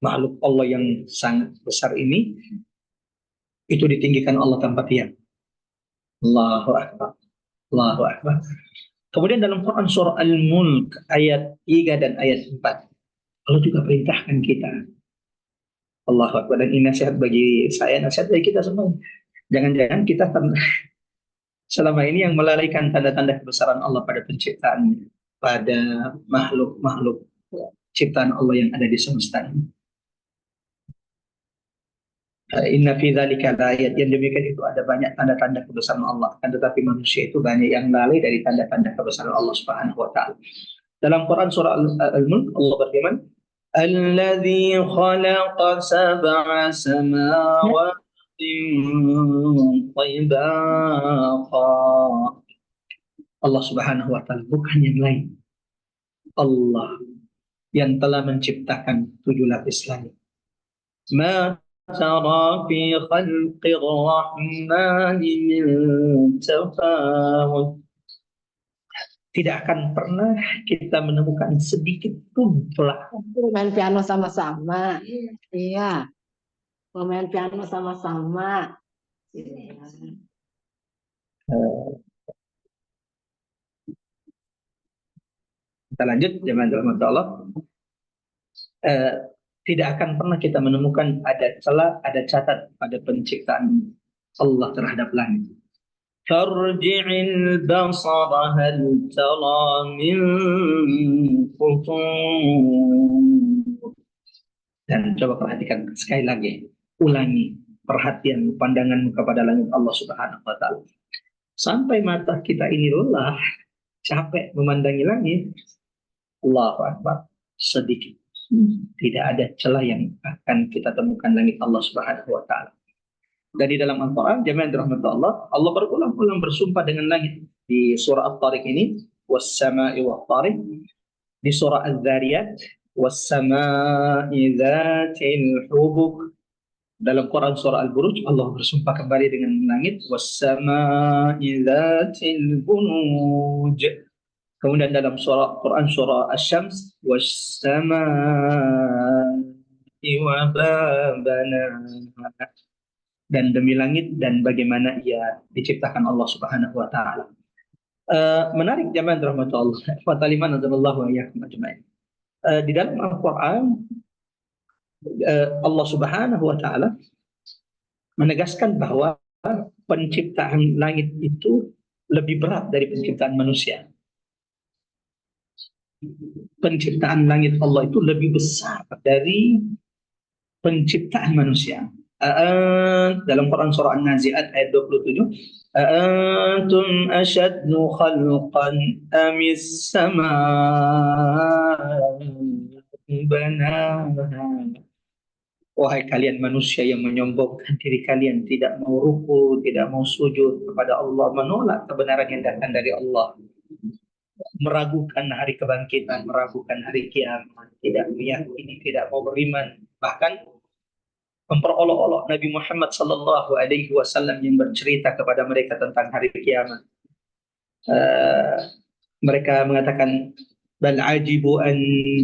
makhluk Allah yang sangat besar ini, itu ditinggikan Allah tanpa tiang. Allahu Akbar. Allahu Akbar. Kemudian dalam Quran surah Al-Mulk ayat 3 dan ayat 4, Allah juga perintahkan kita. Allahu Akbar. Dan ini nasihat bagi saya, nasihat bagi kita semua. Jangan-jangan kita selama ini yang melalaikan tanda-tanda kebesaran Allah pada penciptaan, pada makhluk-makhluk ciptaan Allah yang ada di semesta ini. Inna fi dzalika ayat, yang demikian itu ada banyak tanda-tanda kebesaran Allah, kan tetapi manusia itu banyak yang lalai dari tanda-tanda kebesaran Allah Subhanahu wa taala. Dalam Quran surah Al-Mulk Allah berfirman, "Alladzi khalaqa sab'a samawati tibaqa." Allah Subhanahu wa taala, bukan yang lain. Allah yang telah menciptakan 7 lapis langit. Ma tara fi khalqir rahmani min tafawut. tidak akan pernah kita menemukan sedikit pun celah. Main piano sama-sama. Iya, main piano sama-sama. Iya. Eh, Kita lanjut, jemaah dirahmati Allah. Eh, Tidak akan pernah kita menemukan ada celah, ada catat pada penciptaan Allah terhadap langit. Farji'il basara hal tara min futur. Dan coba perhatikan sekali lagi, ulangi perhatian pandanganmu kepada langit Allah Subhanahu wa taala. Sampai mata kita ini lelah, capek memandangi langit, Allahu Akbar, sedikit tidak ada celah yang akan kita temukan langit Allah Subhanahu wa taala. Dan di dalam Al-Quran, jemaah dirahmati Allah, Allah berulang-ulang bersumpah dengan langit. Di surah At-Tariq ini, was-sama'i wat-tariq. Di surah Az-Zariyat, was-sama'i dzatil hubuk. Dalam Quran surah Al-Buruj, Allah bersumpah kembali dengan langit, was-sama'i dzatil bunuj. Kemudian dalam surah Quran surah Asy-Syams, was-sama'i wa banaha. Dan demi langit dan bagaimana ia diciptakan Allah Subhanahu wa taala. Menarik jemaah rahmatullah Allah. Wa taliman wa iyyakum ajmain. Di dalam Al-Qur'an Allah Subhanahu wa taala menegaskan bahwa penciptaan langit itu lebih berat dari penciptaan manusia. Penciptaan langit Allah itu lebih besar dari penciptaan manusia. Dalam Quran surah An-Nazi'at ayat 27, Antum ashadnu khalqan amis sama'u banaha. Wahai kalian manusia yang menyombongkan diri kalian, tidak mau ruku, tidak mau sujud kepada Allah, menolak kebenaran yang datang dari Allah, meragukan hari kebangkitan, meragukan hari kiamat, tidak meyakini, tidak mau beriman, bahkan memperolok-olok Nabi Muhammad sallallahu alaihi wasallam yang bercerita kepada mereka tentang hari kiamat. Mereka mengatakan, bal ajibu an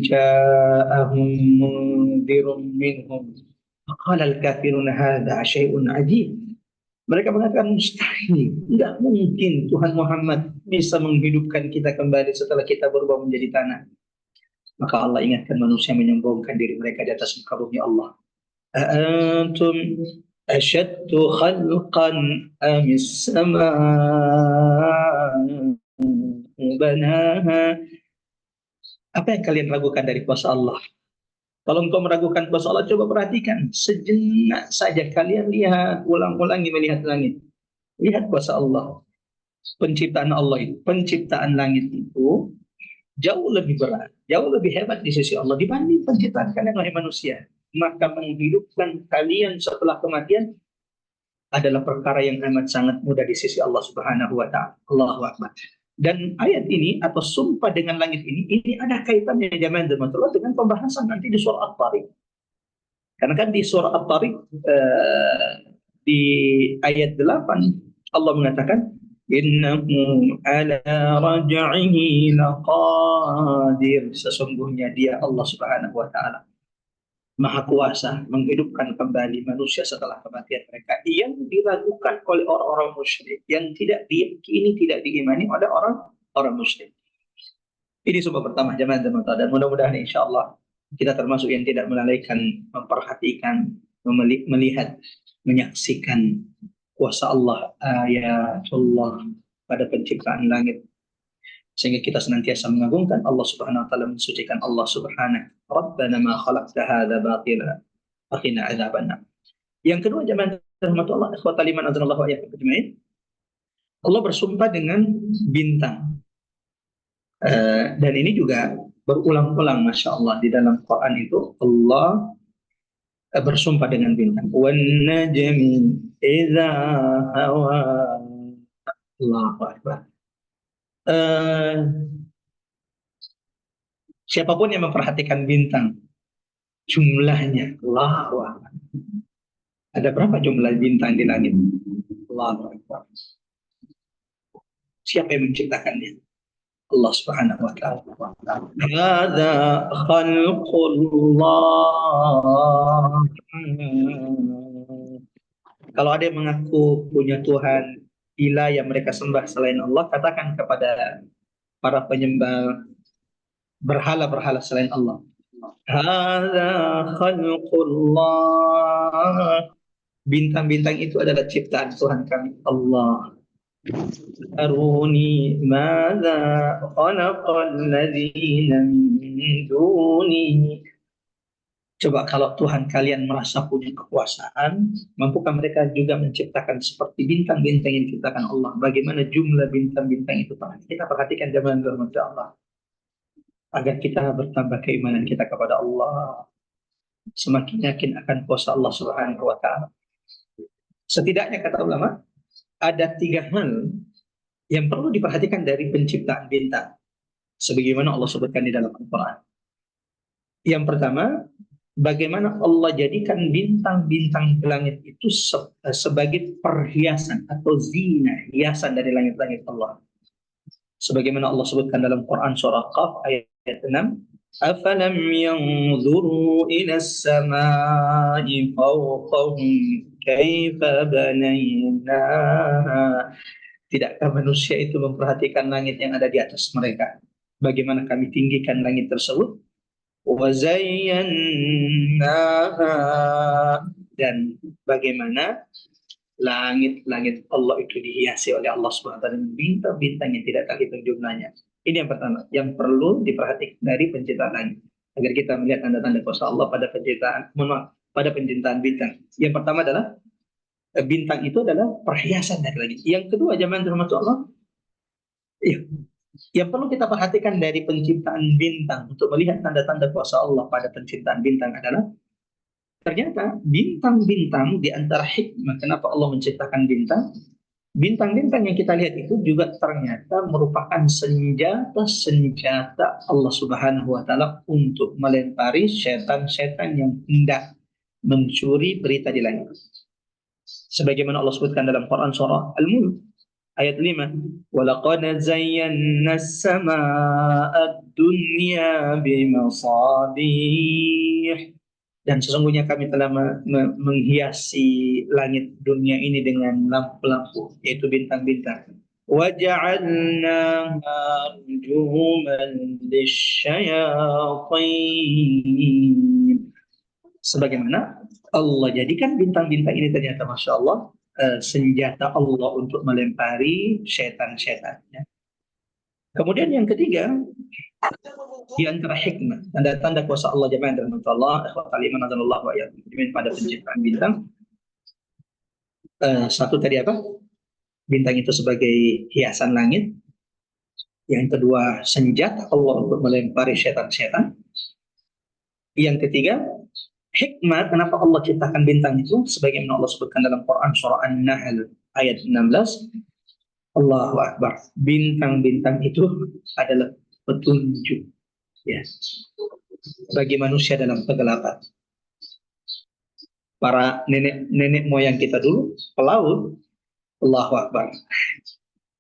ja'ahum mundzirun minhum faqala al-kafiruna hadza syai'un ajib. Mereka mengatakan mustahil, tidak mungkin Tuhan Muhammad bisa menghidupkan kita kembali setelah kita berubah menjadi tanah. Maka Allah ingatkan manusia menyombongkan diri mereka di atas muka bumi Allah. أأنتم أشد خلقا أم السماء بناها. Apa yang kalian ragukan dari kuasa Allah? Kalau engkau meragukan kuasa Allah, coba perhatikan sejenak saja, kalian lihat, ulang-ulangi melihat langit, lihat kuasa Allah. Penciptaan Allah itu, penciptaan langit itu jauh lebih berat, jauh lebih hebat di sisi Allah dibanding penciptaan kalian oleh manusia. Maka menghidupkan kalian setelah kematian adalah perkara yang amat sangat mudah di sisi Allah Subhanahu wa taala. Allahu Akbar. Dan ayat ini atau sumpah dengan langit ini ada kaitannya jemaah dengan pembahasan nanti di surah At-Tariq. Karena kan di surah At-Tariq di ayat 8 Allah mengatakan innahu ala raj'ihi laqadir. Sesungguhnya dia Allah Subhanahu wa taala Maha Kuasa menghidupkan kembali manusia setelah kematian mereka yang diragukan oleh orang-orang musyrik, yang tidak diyakini, tidak diimani oleh orang musyrik. Ini sebab pertama jemaah dan mudah-mudahan insya Allah kita termasuk yang tidak melalaikan, memperhatikan, melihat, menyaksikan kuasa Allah, ayatullah pada penciptaan langit, sehingga kita senantiasa mengagungkan Allah Subhanahu wa taala, mensucikan Allah Subhanahu. Rabbana ma khalaqta hadza batila faqina adzabannar. Yang kedua jemaah rahmatullah ikhwatal iman azanallahu wa iyyakum ajmain. Allah bersumpah dengan bintang. Dan ini juga berulang-ulang Masya Allah di dalam Quran itu Allah bersumpah dengan bintang. Wan najmi idza hawa. Allahu Akbar. Siapapun yang memperhatikan bintang, jumlahnya, Allahu Akbar. Ada berapa jumlah bintang di langit? Allahu Akbar. Siapa yang menciptakannya? Allah Subhanahu wa taala. Hadza khalqullah. Kalau ada yang mengaku punya Tuhan ilah yang mereka sembah selain Allah, katakan kepada para penyembah berhala-berhala selain Allah. Hadza khalqullah. Bintang-bintang itu adalah ciptaan Tuhan kami, Allah. Aruni madza khalaqal ladzina min duni. Coba kalau Tuhan kalian merasa punya kekuasaan, mampukah mereka juga menciptakan seperti bintang-bintang yang diciptakan Allah? Bagaimana jumlah bintang-bintang itu? Kita perhatikan zaman berhormat Allah. Agar kita bertambah keimanan kita kepada Allah. Semakin yakin akan kuasa Allah Subhanahu wa taala. Setidaknya kata ulama, ada 3 hal yang perlu diperhatikan dari penciptaan bintang. Sebagaimana Allah sebutkan di dalam Al-Quran. Yang pertama, bagaimana Allah jadikan bintang-bintang di langit itu sebagai perhiasan atau zina, hiasan dari langit-langit Allah. Sebagaimana Allah sebutkan dalam Quran surah Qaf ayat 6, afalam yanzuru ila as-samai fawqahum kaifa banaynaha. Tidakkah manusia itu memperhatikan langit yang ada di atas mereka? Bagaimana kami tinggikan langit tersebut? Wa zayyannaha. Dan bagaimana langit-langit Allah itu dihiasi oleh Allah Subhanahu wa taala dengan bintang-bintang yang tidak terhitung jumlahnya. Ini yang pertama, yang perlu diperhatikan dari penciptaan langit. Agar kita melihat tanda-tanda kuasa Allah pada penciptaan bintang. Yang pertama adalah bintang itu adalah perhiasan dari langit. Yang kedua, jamaah rahmat Allah, yang perlu kita perhatikan dari penciptaan bintang untuk melihat tanda-tanda kuasa Allah pada penciptaan bintang adalah ternyata bintang-bintang di antara hikmah kenapa Allah menciptakan bintang. Bintang-bintang yang kita lihat itu juga ternyata merupakan senjata-senjata Allah Subhanahu wa taala untuk melempari setan-setan yang hendak mencuri berita di langit. Sebagaimana Allah sebutkan dalam Quran surah Al-Mulk ayat 5, walaqad zayyana as-samaa'a ad-dunya bimasabih. Dan sesungguhnya kami telah menghiasi langit dunia ini dengan lampu-lampu, yaitu bintang-bintang. وَجَعَلْنَاهَا رُجُومًا لِلشَّيَاطِينِ. Sebagaimana Allah jadikan bintang-bintang ini ternyata Masya Allah senjata Allah untuk melempari setan-setan. Kemudian yang ketiga, di antara hikmah, tanda-tanda kuasa Allah jamaah dan Allah, ikhwatal iman azanullah wa iyyakum pada penciptaan bintang. Satu tadi apa? Bintang itu sebagai hiasan langit. Yang kedua, senjata Allah untuk melempari setan-setan. Yang ketiga, hikmah kenapa Allah ciptakan bintang itu, sebagaimana Allah sebutkan dalam Quran surah An-Nahl ayat 16. Allahu Akbar. Bintang-bintang itu adalah petunjuk, ya, bagi manusia dalam kegelapan. Para nenek moyang kita dulu pelaut, Allahu Akbar.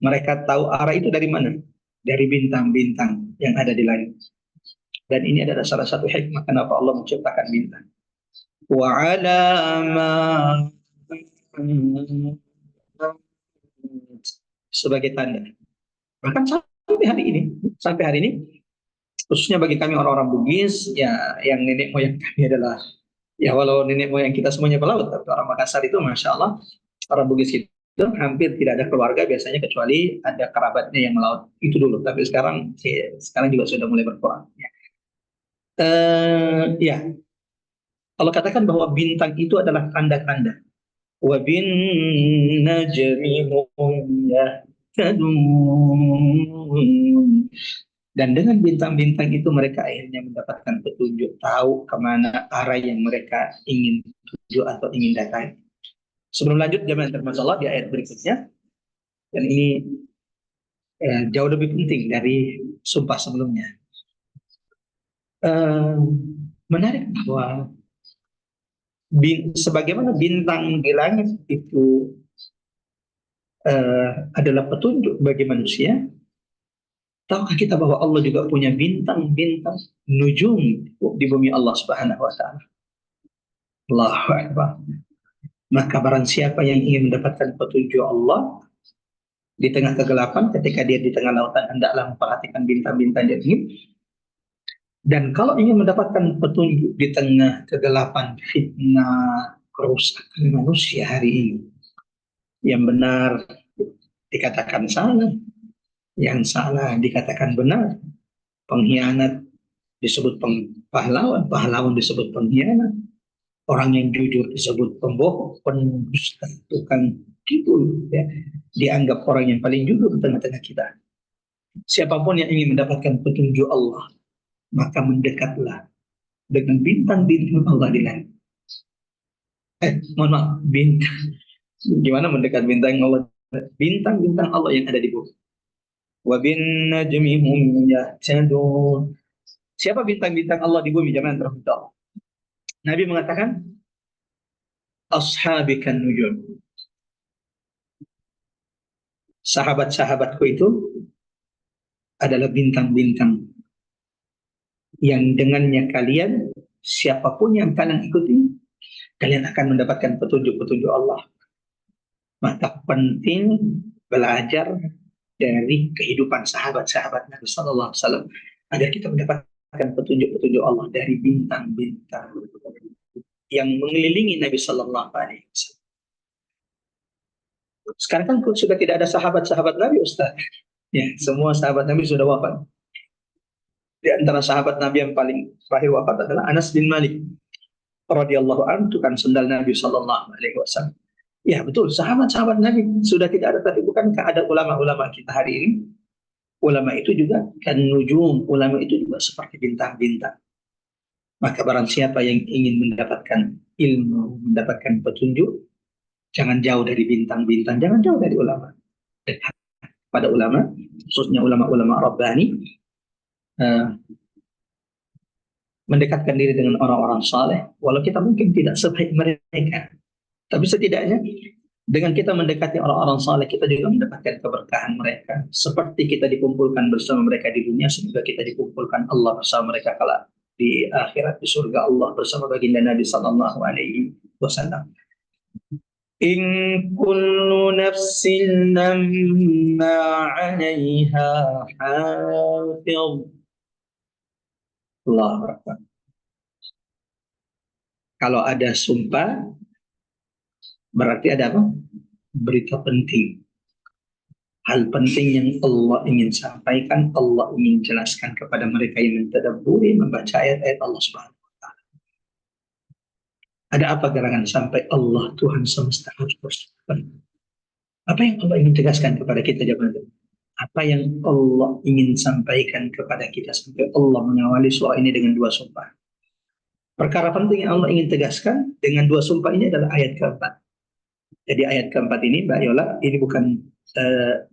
Mereka tahu arah itu dari mana? Dari bintang-bintang yang ada di langit. Dan ini adalah salah satu hikmah kenapa Allah menciptakan bintang. Wa alamat, sebagai tanda. Bahkan sampai hari ini, khususnya bagi kami orang-orang Bugis, ya, yang nenek moyang kami adalah, ya, walau nenek moyang kita semuanya pelaut, tapi orang Makassar itu Masya Allah, orang Bugis itu hampir tidak ada keluarga biasanya kecuali ada kerabatnya yang melaut itu dulu. Tapi sekarang juga sudah mulai berkurang. Ya, Allah katakan bahwa bintang itu adalah tanda-tanda. Wa bin najmi hum yahtadun. Dan dengan bintang-bintang itu mereka akhirnya mendapatkan petunjuk, tahu kemana arah yang mereka ingin tuju atau ingin datangi. Sebelum lanjut jamaah termasuk Allah di ayat berikutnya, dan ini jauh lebih penting dari sumpah sebelumnya. Menarik bahwa sebagaimana bintang di langit itu adalah petunjuk bagi manusia, Tahukah kita bahwa Allah juga punya bintang-bintang nujum di bumi Allah Subhanahu wa taala? Allahu Akbar. Maka barang siapa yang ingin mendapatkan petunjuk Allah di tengah kegelapan, ketika dia di tengah lautan, hendaklah memperhatikan bintang-bintang ini. Dan kalau ingin mendapatkan petunjuk di tengah kegelapan, fitnah, kerusakan manusia hari ini, yang benar dikatakan salah, yang salah dikatakan benar, pengkhianat disebut pahlawan, pahlawan disebut pengkhianat, orang yang jujur disebut pembohong, pendusta, tukang tipu, ya, dianggap orang yang paling jujur di tengah-tengah kita. Siapapun yang ingin mendapatkan petunjuk Allah, maka mendekatlah dengan bintang-bintang Allah di langit. Mohon maaf, bintang. Gimana mendekat bintang Allah? Bintang-bintang Allah yang ada di bumi. Wa bin najmi hum yahtadun. Siapa bintang-bintang Allah di bumi? Jangan terbuka. Nabi mengatakan, ashabikan nujum. Sahabat-sahabatku itu adalah bintang-bintang yang dengannya kalian, siapapun yang kalian ikuti, kalian akan mendapatkan petunjuk-petunjuk Allah. Maka penting belajar dari kehidupan sahabat-sahabat Nabi Sallallahu Alaihi Wasallam agar kita mendapatkan petunjuk-petunjuk Allah dari bintang-bintang yang mengelilingi Nabi Sallallahu Alaihi Wasallam. Sekarang kan sudah tidak ada sahabat-sahabat Nabi, Ustaz. Ya, semua sahabat Nabi sudah wafat. Di antara sahabat Nabi yang paling terakhir wafat adalah Anas bin Malik radhiyallahu anhu, tukang sendal Nabi Sallallahu Alaihi Wasallam. Ya betul, sahabat-sahabat Nabi sudah tidak ada, tapi bukankah ada ulama-ulama kita hari ini? Ulama itu juga kan nujum, ulama itu juga seperti bintang-bintang. Maka barang siapa yang ingin mendapatkan ilmu, mendapatkan petunjuk, jangan jauh dari bintang-bintang, jangan jauh dari ulama. Dekat pada ulama, khususnya ulama-ulama Rabbani, mendekatkan diri dengan orang-orang saleh, walau kita mungkin tidak sebaik mereka, tapi setidaknya dengan kita mendekati orang-orang saleh, kita juga mendapatkan keberkahan mereka. Seperti kita dikumpulkan bersama mereka di dunia, semoga kita dikumpulkan Allah bersama mereka kala di akhirat, di surga Allah bersama baginda Nabi Sallallahu Alaihi Wasallam. In kullu nafsin lamma 'alaiha hafiz. Allahu Akbar. Kalau ada sumpah, berarti ada apa? Berita penting. Hal penting yang Allah ingin sampaikan, Allah ingin jelaskan kepada mereka yang mentadabburi, membaca ayat-ayat Allah Subhanahu wa taala. Ada apa gerangan sampai Allah Tuhan semesta harus bersumpah? Apa yang Allah ingin tegaskan kepada kita jemaah? Apa yang Allah ingin sampaikan kepada kita sampai Allah mengawali surah ini dengan dua sumpah? Perkara penting yang Allah ingin tegaskan dengan dua sumpah ini adalah ayat keempat. Jadi ayat keempat ini, Mbak Yola, ini bukan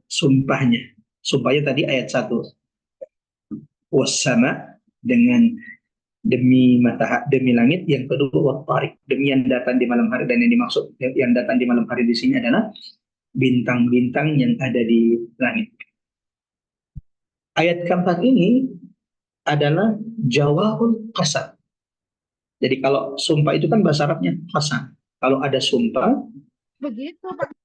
sumpahnya. Sumpahnya tadi ayat 1. Wassama, dengan demi matahari, demi langit. Yang kedua, wattariq, demi yang datang di malam hari. Dan yang dimaksud yang datang di malam hari di sini adalah bintang-bintang yang ada di langit. Ayat keempat ini adalah jawabul qasam. Jadi kalau sumpah itu kan bahasa Arabnya qasam. Kalau ada sumpah, Begitu, Pak.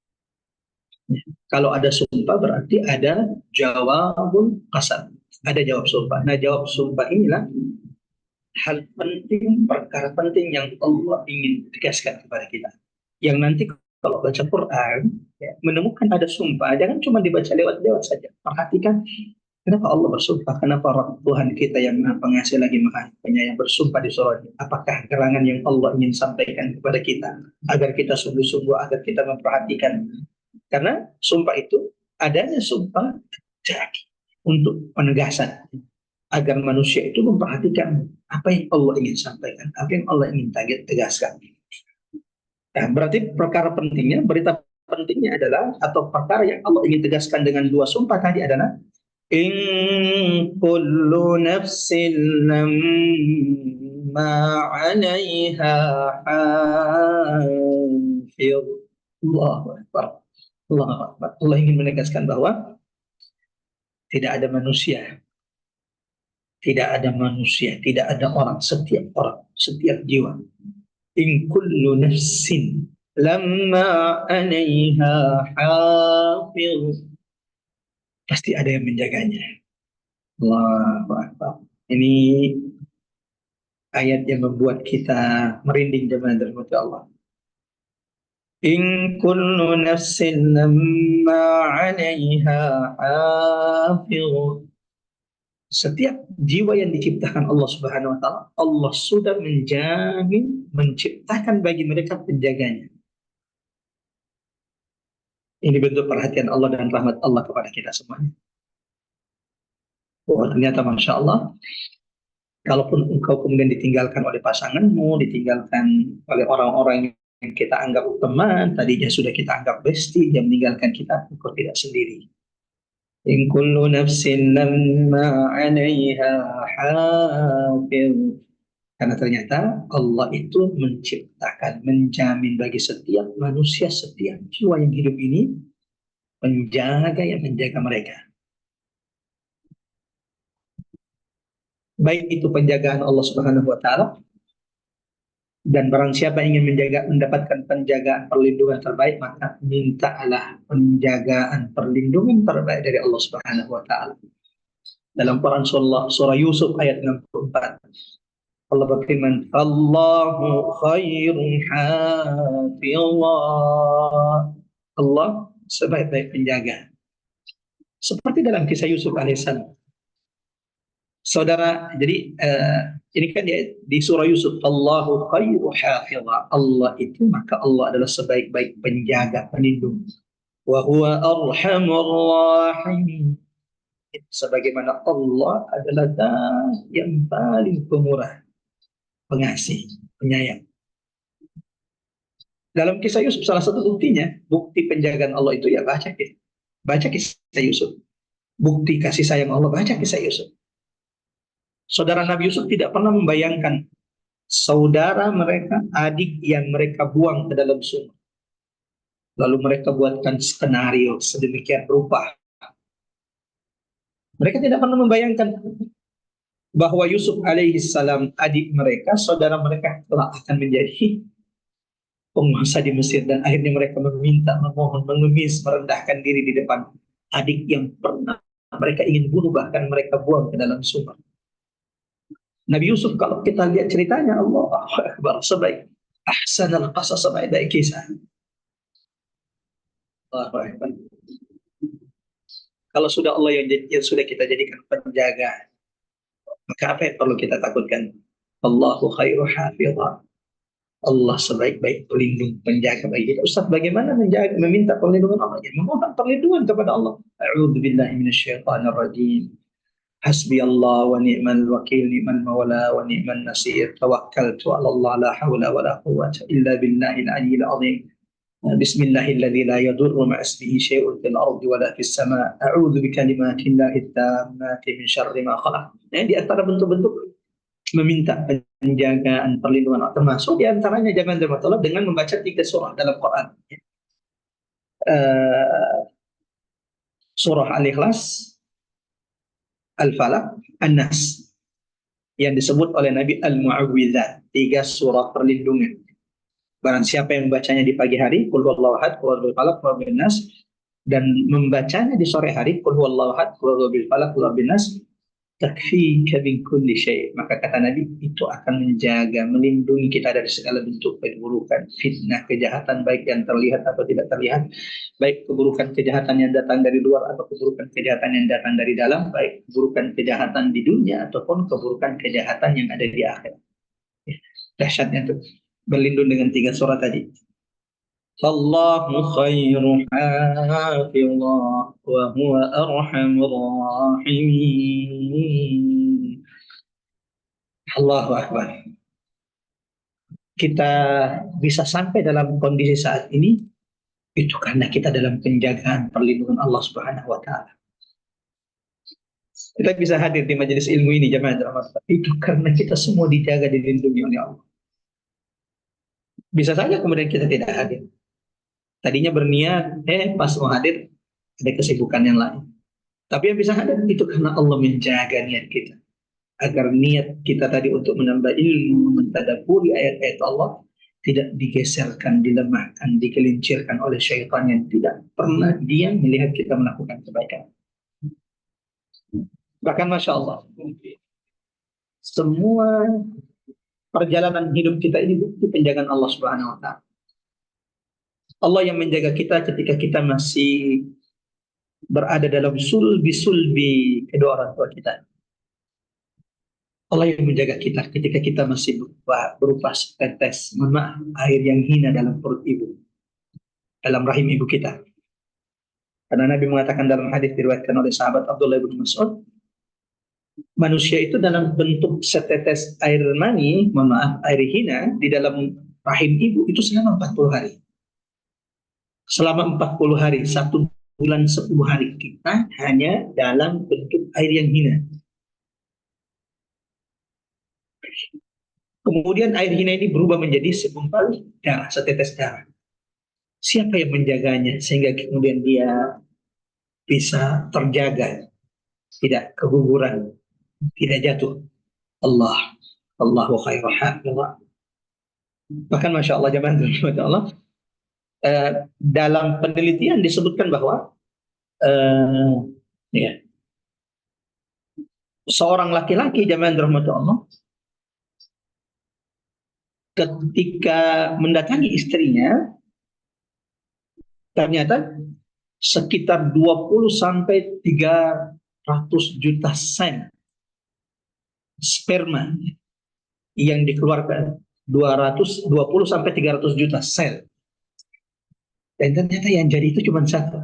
kalau ada sumpah berarti ada jawabul qasam. Ada jawab sumpah. Nah, jawab sumpah inilah hal penting, perkara penting yang Allah ingin tegaskan kepada kita. Yang nanti kalau baca Quran, ya, menemukan ada sumpah, jangan cuma dibaca lewat-lewat saja. Perhatikan kenapa Allah bersumpah, kenapa Tuhan kita yang Maha Pengasih lagi Maha Penyayang bersumpah di surah ini. Apakah gerangan yang Allah ingin sampaikan kepada kita agar kita sungguh-sungguh, agar kita memperhatikan. Karena sumpah itu adanya sumpah terjadi untuk penegasan agar manusia itu memperhatikan apa yang Allah ingin sampaikan, apa yang Allah ingin tegaskan. Nah, berarti perkara pentingnya, berita pentingnya adalah, atau perkara yang Allah ingin tegaskan dengan dua sumpah tadi adalah in kullu nafsin lamma 'alaiha hafiz. Allahu Akbar. Allahu Akbar. Allah ingin menegaskan bahwa Tidak ada manusia, tidak ada manusia, tidak ada orang, setiap jiwa. In kullu nafsin lamma 'alaiha hafiz. Pasti ada yang menjaganya. Allahu Akbar. Ini ayat yang membuat kita merinding jemaah dirahmati Allah. In kullu nafsin lamma 'alaiha hafiz. Setiap jiwa yang diciptakan Allah Subhanahu wa taala, Allah sudah menjamin, menciptakan bagi mereka penjaganya. Ini bentuk perhatian Allah dan rahmat Allah kepada kita semuanya. Oh, ternyata Masya Allah, kalaupun engkau kemudian ditinggalkan oleh pasanganmu, ditinggalkan oleh orang-orang yang kita anggap teman, tadinya sudah kita anggap bestie, yang meninggalkan kita, engkau tidak sendiri. In kullu nafsin lamma 'alaiha hafiz. Karena ternyata Allah itu menciptakan, menjamin bagi setiap manusia, setiap jiwa yang hidup ini, penjaga yang menjaga mereka. Baik itu penjagaan Allah Subhanahu wa taala, dan barang siapa yang ingin mendapatkan penjagaan perlindungan terbaik, maka mintalah penjagaan perlindungan terbaik dari Allah Subhanahu wa taala. Dalam Quran surah Yusuf ayat 64, Allah berfirman, Allahu khairun hafizah. Allah sebaik-baik penjaga. Seperti dalam kisah Yusuf alaihissalam. Saudara, jadi ini kan di surah Yusuf, Allahu khairu hafizah. Allah itu, maka Allah adalah sebaik-baik penjaga, pelindung. Wa huwa arhamur rahimin. Sebagaimana Allah adalah zat yang paling pemurah, pengasih, penyayang. Dalam kisah Yusuf, salah satu buktinya, bukti penjagaan Allah itu ya baca kisah Yusuf. Bukti kasih sayang Allah, baca kisah Yusuf. Saudara Nabi Yusuf tidak pernah membayangkan saudara mereka, adik yang mereka buang ke dalam sumur. Lalu mereka buatkan skenario sedemikian rupa. Mereka tidak pernah membayangkan bahwa Yusuf alaihissalam, adik mereka, saudara mereka telah akan menjadi penguasa di Mesir, dan akhirnya mereka meminta, memohon, mengemis, merendahkan diri di depan adik yang pernah mereka ingin bunuh, bahkan mereka buang ke dalam sumur. Nabi Yusuf, kalau kita lihat ceritanya, Allahu Akbar, sebaik ahsanal qasas, sebaik-baik kisah. Allahu Akbar. Kalau sudah Allah yang sudah kita jadikan penjaga, maka apa yang perlu kita takutkan? Allahu khairu hafizah. Allah sebaik-baik pelindung, penjaga bagi kita. Ustaz, bagaimana meminta perlindungan Allah? Ya, memohon perlindungan kepada Allah. A'udzubillahi minasyaitonir rajim. Hasbiyallah wa ni'mal wakil, ni'mal mawla wa ni'man nasir. Tawakkaltu 'ala Allah, la haula wa la quwwata illa billahil 'aliyyil 'azim. Bismillahilladzi la yadurru ma'a ismihi syai'un fil ardi wa la fis sama'. A'udzu bikalimatillahi tammati min syarri ma khalaq. Nah, di antara bentuk-bentuk meminta penjagaan perlindungan Allah, termasuk di antaranya jangan dermatolog dengan membaca 3 surah dalam Quran. Surah Al-Ikhlas, Al-Falaq, An-Nas, yang disebut oleh Nabi Al-Mu'awwidzat, 3 surah perlindungan. Barang siapa yang membacanya di pagi hari, Qul huwallahu ahad, Qul huwal falaq, Qul huwal nas, dan membacanya di sore hari, Qul huwallahu ahad, Qul huwal falaq, Qul huwal nas, takfika min kulli syai'. Maka kata Nabi, itu akan menjaga, melindungi kita dari segala bentuk keburukan, fitnah, kejahatan, baik yang terlihat atau tidak terlihat, baik keburukan kejahatan yang datang dari luar atau keburukan kejahatan yang datang dari dalam, baik keburukan kejahatan di dunia ataupun keburukan kejahatan yang ada di akhirat. Dahsyatnya itu berlindung dengan 3 surah tadi. Allahu khairu hafizah wa huwa arhamur rahimin. Allahu Akbar. Kita bisa sampai dalam kondisi saat ini itu karena kita dalam penjagaan perlindungan Allah Subhanahu wa taala. Kita bisa hadir di majelis ilmu ini, jemaah rahmat. Itu karena kita semua dijaga, dilindungi oleh Allah. Bisa saja kemudian kita tidak hadir. Tadinya berniat, pas mau hadir ada kesibukan yang lain. Tapi yang bisa ada itu karena Allah menjaga niat kita. Agar niat kita tadi untuk menambah ilmu, mentadabburi ayat-ayat Allah tidak digeserkan, dilemahkan, digelincirkan oleh syaitan yang tidak pernah diam melihat kita melakukan kebaikan. Bahkan Masya Allah, semua perjalanan hidup kita ini bukti penjagaan Allah Subhanahu wa Ta'ala. Allah yang menjaga kita ketika kita masih berada dalam sulbi kedua orang tua kita. Allah yang menjaga kita ketika kita masih berupa setetes, mohon maaf, air yang hina dalam perut ibu, dalam rahim ibu kita. Karena Nabi mengatakan dalam hadis diriwayatkan oleh sahabat Abdullah bin Mas'ud, manusia itu dalam bentuk setetes air mani, mohon maaf, air hina di dalam rahim ibu itu selama 40 hari. Selama 40 hari, 1 bulan 10 hari kita hanya dalam bentuk air yang hina. Kemudian air hina ini berubah menjadi segumpal darah, setetes darah. Siapa yang menjaganya sehingga kemudian dia bisa terjaga, tidak keguguran, tidak jatuh? Allah, Allahu khairu hafizah. Bahkan Masya Allah, jamaah Masya Allah, dalam penelitian disebutkan bahwa seorang laki-laki, jamaah rahmatullah Allah, ketika mendatangi istrinya, ternyata sekitar 20 sampai 300 juta sel sperma yang dikeluarkan, 20 sampai 300 juta sel. Dan ternyata yang jadi itu cuma satu.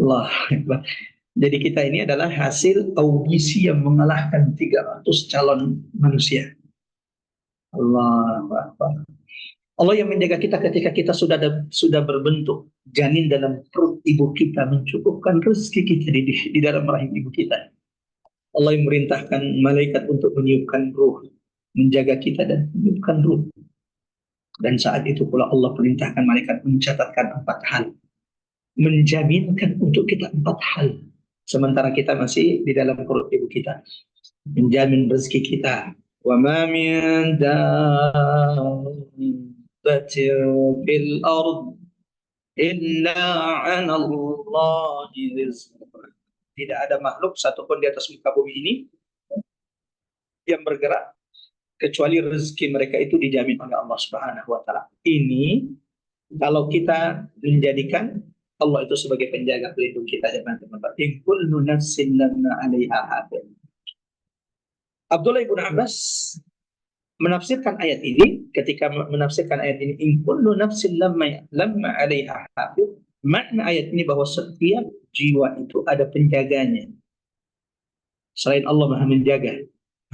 Allah. Jadi kita ini adalah hasil audisi yang mengalahkan 300 calon manusia. Allah. Allah yang menjaga kita ketika kita sudah berbentuk janin dalam perut ibu kita, mencukupkan rezeki kita di dalam rahim ibu kita. Allah yang merintahkan malaikat untuk meniupkan ruh, menjaga kita dan meniupkan ruh. Dan saat itu pula Allah perintahkan malaikat mencatatkan 4 hal, menjaminkan untuk kita 4 hal. Sementara kita masih di dalam perut ibu kita, menjamin rezeki kita. Wa ma min fil ard illa 'ala Allahi rizquha. Tidak ada makhluk satupun di atas muka bumi ini yang bergerak kecuali rezeki mereka itu dijamin oleh Allah Subhanahu wa Ta'ala. Ini kalau kita menjadikan Allah itu sebagai penjaga pelindung kita, teman-teman. In kullu nafsin lamma 'alaiha hafiz. Abdullah bin Abbas menafsirkan ayat ini, ketika menafsirkan ayat ini, in kullu nafsin lamma 'alaiha hafiz, makna ayat ini bahwa setiap jiwa itu ada penjaganya. Selain Allah Maha menjaga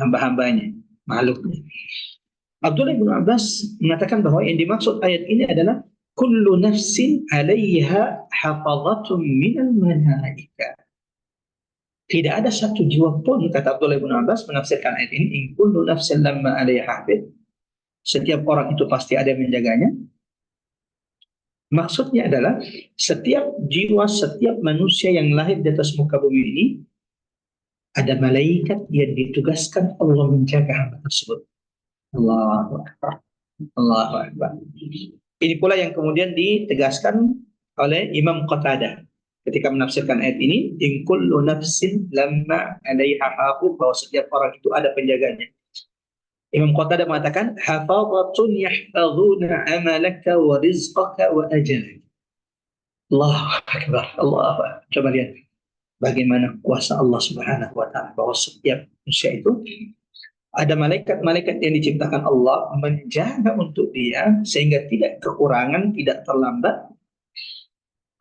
hamba-hambanya, makhluknya. Abdullah bin Abbas mengatakan bahwa yang dimaksud ayat ini adalah kullu nafsin 'alaiha hafazatun minal malaika. Tidak ada satu jiwa pun, kata Abdullah bin Abbas menafsirkan ayat ini, in kullu nafsin lamma 'alaiha hafiz. Setiap orang itu pasti ada yang menjaganya. Maksudnya adalah setiap jiwa, setiap manusia yang lahir di atas muka bumi ini ada malaikat yang ditugaskan Allah menjaga hamba tersebut. Allahu Akbar. Allahu Akbar. Ini pula yang kemudian ditegaskan oleh Imam Qatadah ketika menafsirkan ayat ini, in kullu nafsin lamma 'alaiha hafiz, bahwa setiap orang itu ada penjaganya. Imam Qatadah mengatakan hafazatun yahfazuna amalaka wa rizqaka wa ajalak. Allahu Akbar. Allahu Akbar. Coba lihat bagaimana kuasa Allah Subhanahu wa Ta'ala, bahwa setiap manusia itu ada malaikat-malaikat yang diciptakan Allah menjaga untuk dia sehingga tidak kekurangan, tidak terlambat.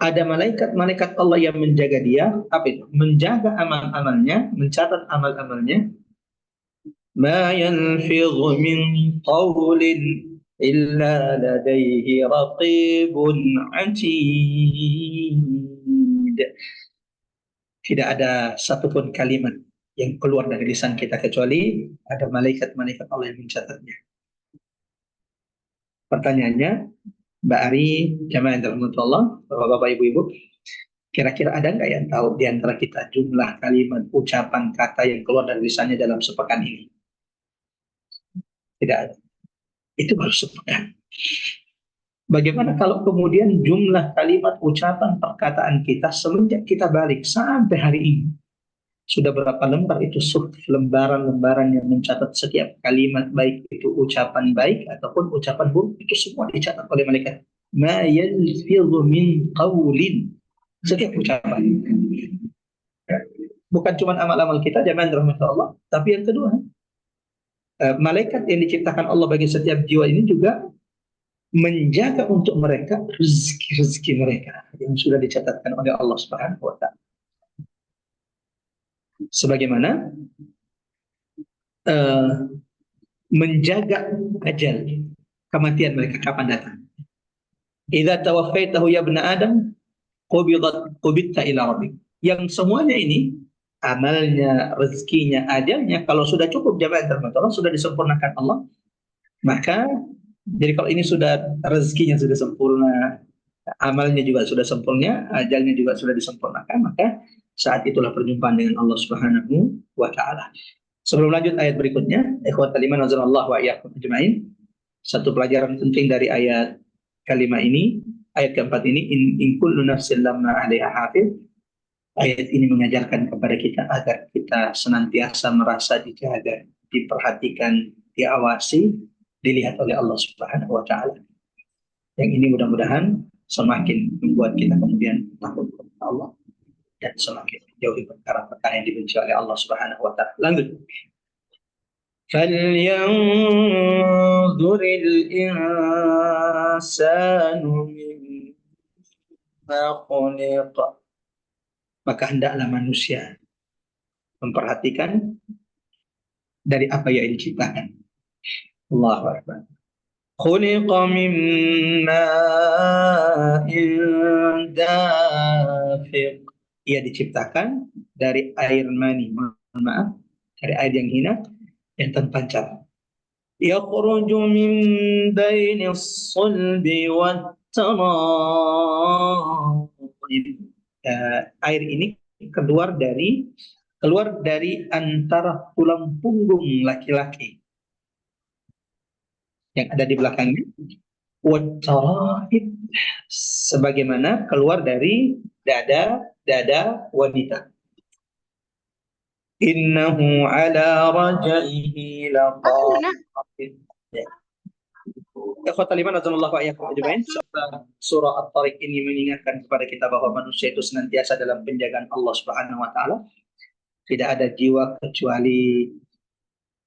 Ada malaikat-malaikat Allah yang menjaga dia, apa itu? Menjaga amal-amalnya, mencatat amal-amalnya. Ma yanfidhu min qawlin illa ladaihi raqibun atid. Tidak ada satupun kalimat yang keluar dari lisan kita kecuali ada malaikat-malaikat Allah yang mencatatnya. Pertanyaannya, Mbak Ari, jamaah yang dirahmati Allah, Bapak-bapak, Ibu-ibu, Kira-kira ada nggak yang tahu di antara kita jumlah kalimat, ucapan, kata yang keluar dari lisannya dalam sepekan ini? Tidak ada. Itu baru sepekan. Bagaimana kalau kemudian jumlah kalimat, ucapan, perkataan kita semenjak kita balik sampai hari ini? Sudah berapa lembar itu suhuf, lembaran-lembaran yang mencatat setiap kalimat, baik itu ucapan baik ataupun ucapan buruk, itu semua dicatat oleh malaikat. Ma yalfidhu min qawlin. Setiap ucapan. Bukan cuma amal-amal kita, jamaah rahmat Allah, tapi yang kedua, malaikat yang diciptakan Allah bagi setiap jiwa ini juga menjaga untuk mereka rezeki-rezeki mereka yang sudah dicatatkan oleh Allah Subhanahu wa taala. Sebagaimana menjaga ajal, kematian mereka kapan datang. Idza tawaffaitahu ya ibna Adam, qubitta ila rabbik. Yang semuanya ini, amalnya, rezekinya, ajalnya, kalau sudah cukup jamaah terhormat, sudah disempurnakan Allah, maka jadi kalau ini sudah rezekinya sudah sempurna, amalnya juga sudah sempurna, ajalnya juga sudah disempurnakan, maka saat itulah perjumpaan dengan Allah Subhanahu wa taala. Sebelum lanjut ayat berikutnya, ikhwatal iman azanallahu wa iyyakum ajmain. Satu pelajaran penting dari ayat kalimat ini, ayat keempat ini, in kullu nafsin lamma 'alaiha hafiz. Ayat ini mengajarkan kepada kita agar kita senantiasa merasa dijaga, diperhatikan, diawasi, dilihat oleh Allah Subhanahu wa taala. Yang ini mudah-mudahan semakin membuat kita kemudian takut kepada Allah dan semakin jauhi perkara-perkara yang dibenci oleh Allah Subhanahu wa taala. Lanjut. فَلْيَنْظُرِ الْإِنْسَانُ مِمَّا خُلِقَ. Maka hendaklah manusia memperhatikan dari apa yang diciptakan. Allahu Akbar. Khuliqa min ma'in dafiq. Ia diciptakan dari air mani, maaf, dari air yang hina yang terpancar. Yakhruju min baini as-sulbi wat-tara'ib. Air ini keluar dari antara tulang punggung laki-laki yang ada di belakangnya, wat-tara'ib, sebagaimana keluar dari dada wanita. Innahu ala raj'ihi laqadir. Ikhwatal iman azanallahu wa iyyakum ajmain. Surah At-Tariq ini mengingatkan kepada kita bahwa manusia itu senantiasa dalam penjagaan Allah Subhanahu wa taala. Tidak ada jiwa kecuali,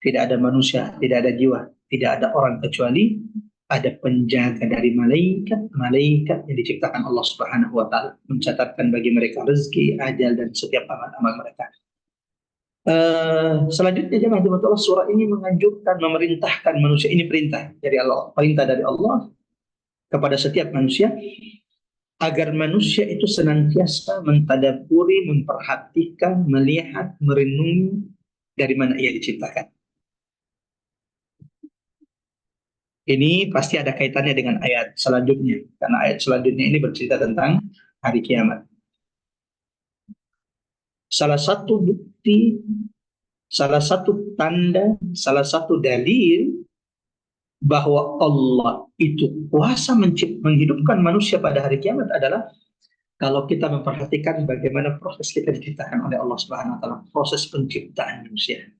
tidak ada manusia, tidak ada jiwa, tidak ada orang kecuali ada penjaga dari malaikat yang diciptakan Allah Subhanahu wa taala, mencatatkan bagi mereka rezeki, ajal dan setiap amal-amal mereka. Selanjutnya jemaah Allah, surah ini menganjurkan, memerintahkan manusia, ini perintah dari Allah, perintah dari Allah kepada setiap manusia agar manusia itu senantiasa mentadaburi, memperhatikan, melihat, merenungi dari mana ia diciptakan. Ini pasti ada kaitannya dengan ayat selanjutnya, karena ayat selanjutnya ini bercerita tentang hari kiamat. Salah satu bukti, salah satu tanda, salah satu dalil bahwa Allah itu kuasa menghidupkan manusia pada hari kiamat adalah kalau kita memperhatikan bagaimana proses kita diciptakan oleh Allah Subhanahu wa taala, proses penciptaan manusia.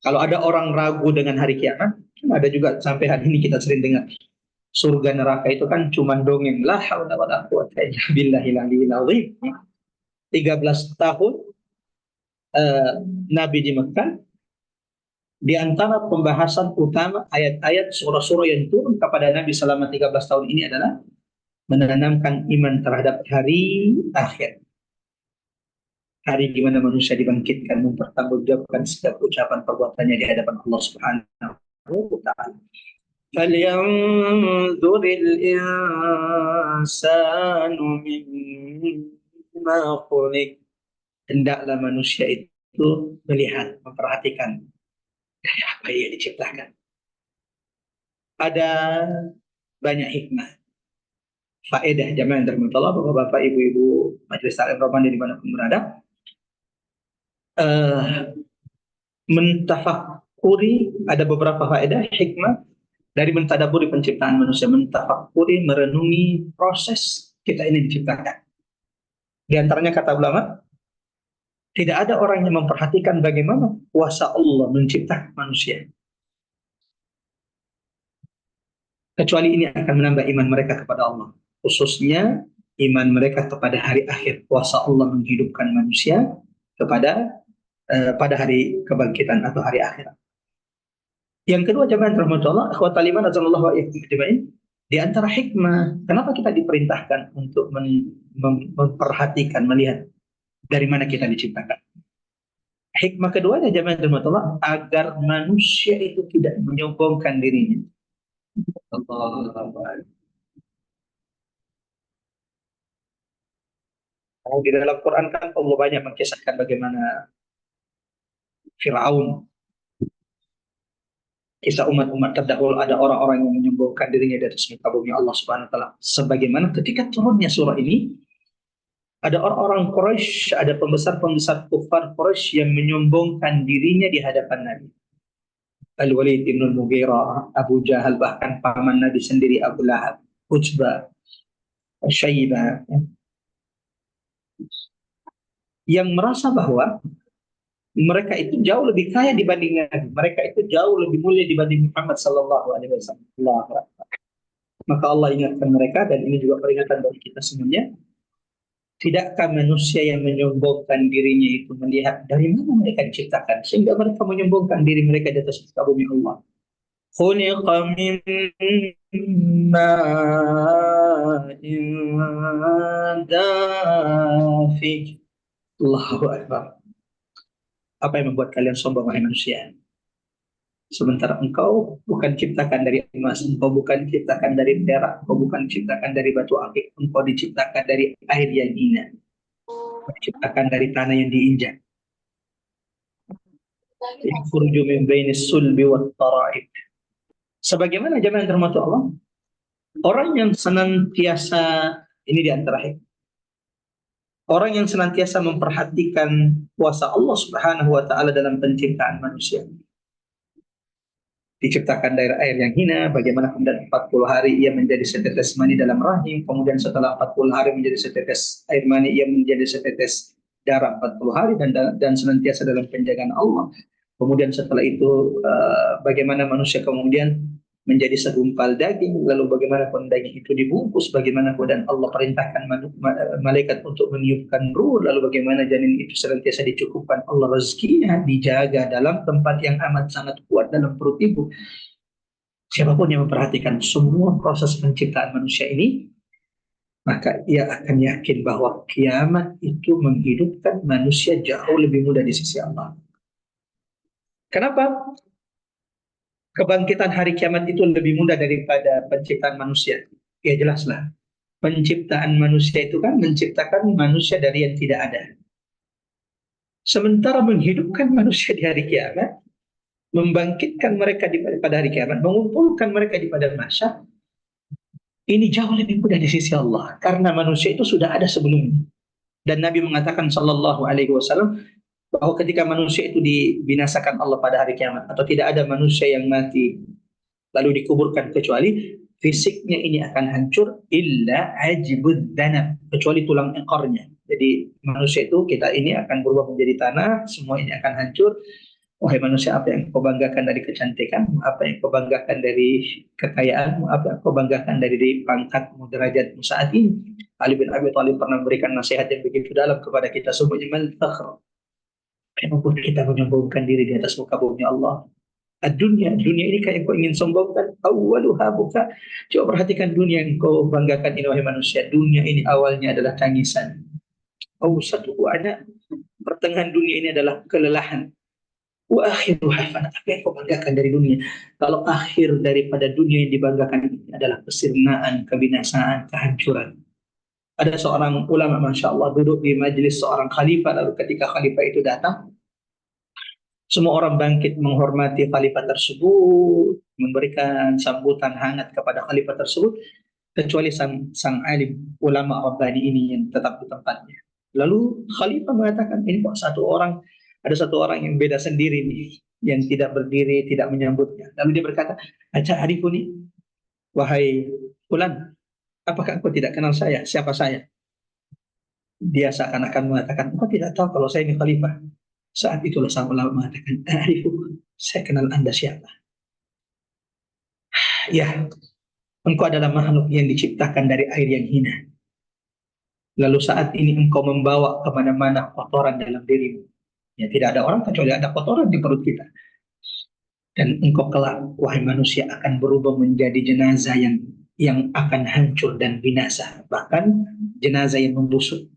Kalau ada orang ragu dengan hari kiamat, ada juga sampai hari ini kita sering dengar surga neraka itu kan cuma dongeng, la haula wala quwwata illa billahil aliyil azim. 13 tahun Nabi di Mekah, di antara pembahasan utama ayat-ayat surah-surah yang turun kepada Nabi selama 13 tahun ini adalah menanamkan iman terhadap hari akhir. Hari di mana manusia dibangkitkan, mempertanggungjawabkan setiap ucapan perbuatannya di hadapan Allah Subhanahu wa taala. فَلْيَنْظُرِ الْإِنْسَانُ مِمَّا خُلِقَ. Hendaklah manusia itu melihat, memperhatikan dari apa yang diciptakan. Ada banyak hikmah. faedah jamaah yang dirahmati Allah, bapak-bapak, ibu-ibu majelis taklim Rabbani dimanapun berada, mentafakuri, ada beberapa faedah hikmah dari mentadaburi penciptaan manusia, mentafakuri, merenungi proses kita ini diciptakan. Di antaranya kata ulama, tidak ada orang yang memperhatikan bagaimana kuasa Allah menciptakan manusia, kecuali ini akan menambah iman mereka kepada Allah, khususnya iman mereka kepada hari akhir, kuasa Allah menghidupkan manusia pada hari kebangkitan atau hari akhirat. Yang kedua, jamaah rahmatullah, akhwatal iman azallahu wa iyyakum ajmain, di antara hikmah kenapa kita diperintahkan untuk memperhatikan, melihat dari mana kita diciptakan. Hikmah keduanya, jamaah rahmatullah, agar manusia itu tidak menyombongkan dirinya. Di dalam Quran kan Allah banyak mengisahkan bagaimana Fir'aun, kisah umat-umat terdahulu, ada orang-orang yang menyombongkan dirinya di atas muka bumi Allah Subhanahu wa taala. Sebagaimana ketika turunnya surah ini, ada orang-orang Quraisy, ada pembesar-pembesar kufar Quraisy yang menyombongkan dirinya di hadapan Nabi. Al-Walid bin Al-Mughirah, Abu Jahal, bahkan paman Nabi sendiri Abu Lahab, Utbah, Syaibah, yang merasa bahwa mereka itu jauh lebih kaya dibanding Nabi, mereka itu jauh lebih mulia dibanding Muhammad sallallahu alaihi wasallam. Maka Allah ingatkan mereka, dan ini juga peringatan bagi kita semuanya. Tidakkah manusia yang menyombongkan dirinya itu melihat dari mana mereka diciptakan, sehingga mereka menyombongkan diri mereka di atas muka bumi Allah. Khuliqa min ma'in dafiq. Allahu Akbar. Apa yang membuat kalian sombong, wahai manusia? Sementara engkau bukan ciptakan dari emas, engkau bukan ciptakan dari perak, engkau bukan ciptakan dari batu akik, engkau diciptakan dari air yang hina, diciptakan dari tanah yang diinjak. Yakhruju min bainis sulbi wat tara'ib. Sebagaimana jamaah rahmati Allah, orang yang senantiasa, ini di antara hikmah, orang yang senantiasa memperhatikan kuasa Allah Subhanahu wa taala dalam penciptaan manusia. Diciptakan dari air yang hina, bagaimana kemudian 40 hari ia menjadi setetes mani dalam rahim, kemudian setelah 40 hari menjadi setetes air mani, ia menjadi setetes darah 40 hari, dan senantiasa dalam penjagaan Allah. Kemudian setelah itu bagaimana manusia kemudian menjadi segumpal daging, lalu bagaimana pun daging itu dibungkus, bagaimana kemudian Allah perintahkan malaikat untuk meniupkan ruh, lalu bagaimana janin itu senantiasa dicukupkan Allah rezekinya, dijaga dalam tempat yang amat sangat kuat dalam perut ibu. Siapapun yang memperhatikan semua proses penciptaan manusia ini, maka ia akan yakin bahwa kiamat itu menghidupkan manusia jauh lebih mudah di sisi Allah. Kenapa? Kebangkitan hari kiamat itu lebih mudah daripada penciptaan manusia. Ya jelaslah. Penciptaan manusia itu kan menciptakan manusia dari yang tidak ada. Sementara menghidupkan manusia di hari kiamat, membangkitkan mereka pada hari kiamat, mengumpulkan mereka di padang mahsyar, ini jauh lebih mudah di sisi Allah. Karena manusia itu sudah ada sebelumnya. Dan Nabi mengatakan sallallahu alaihi wasallam, bahwa ketika manusia itu dibinasakan Allah pada hari kiamat, atau tidak ada manusia yang mati lalu dikuburkan kecuali fisiknya ini akan hancur, illa ajibud danab, kecuali tulang ekornya. Jadi manusia itu, kita ini akan berubah menjadi tanah, semua ini akan hancur. Wahai manusia, apa yang kau banggakan dari kecantikan, apa yang kau banggakan dari kekayaan, apa yang kau banggakan dari pangkatmu, derajatmu saat ini? Ali bin Abi Thalib pernah memberikan nasihat yang begitu dalam kepada kita semuanya. Mal fakhr, kenapa kita menyombongkan diri di atas muka bumi Allah? Dunia ini kayak kau ingin sombongkan. Awaluha buka. Coba perhatikan dunia yang kau banggakan ini, wahai manusia. Dunia ini awalnya adalah tangisan. Awsatuhu ada. Pertengahan dunia ini adalah kelelahan. Wa akhiruha fanat. Apa yang kau banggakan dari dunia? Kalau akhir daripada dunia yang dibanggakan ini adalah kesirnaan, kebinasaan, kehancuran. Ada seorang ulama, Masya Allah, duduk di majelis seorang khalifah, lalu ketika khalifah itu datang, semua orang bangkit menghormati khalifah tersebut, memberikan sambutan hangat kepada khalifah tersebut. kecuali sang alim ulama Rabbani ini yang tetap di tempatnya. Lalu khalifah mengatakan, ini kok ada satu orang yang beda sendiri nih, yang tidak berdiri, tidak menyambutnya. Lalu dia berkata, "Aca arifuni, wahai fulan, apakah engkau tidak kenal saya? Siapa saya?" Dia seakan-akan mengatakan, "Engkau tidak tahu kalau saya ini khalifah." Saat itulah sang ulama mengatakan, "Arifu, saya kenal Anda siapa." Ya, engkau adalah makhluk yang diciptakan dari air yang hina. Lalu saat ini engkau membawa kemana-mana kotoran dalam dirimu. Ya, tidak ada orang kecuali ada kotoran di perut kita. Dan engkau kelak, wahai manusia, akan berubah menjadi jenazah yang akan hancur dan binasa. Bahkan jenazah yang membusuk.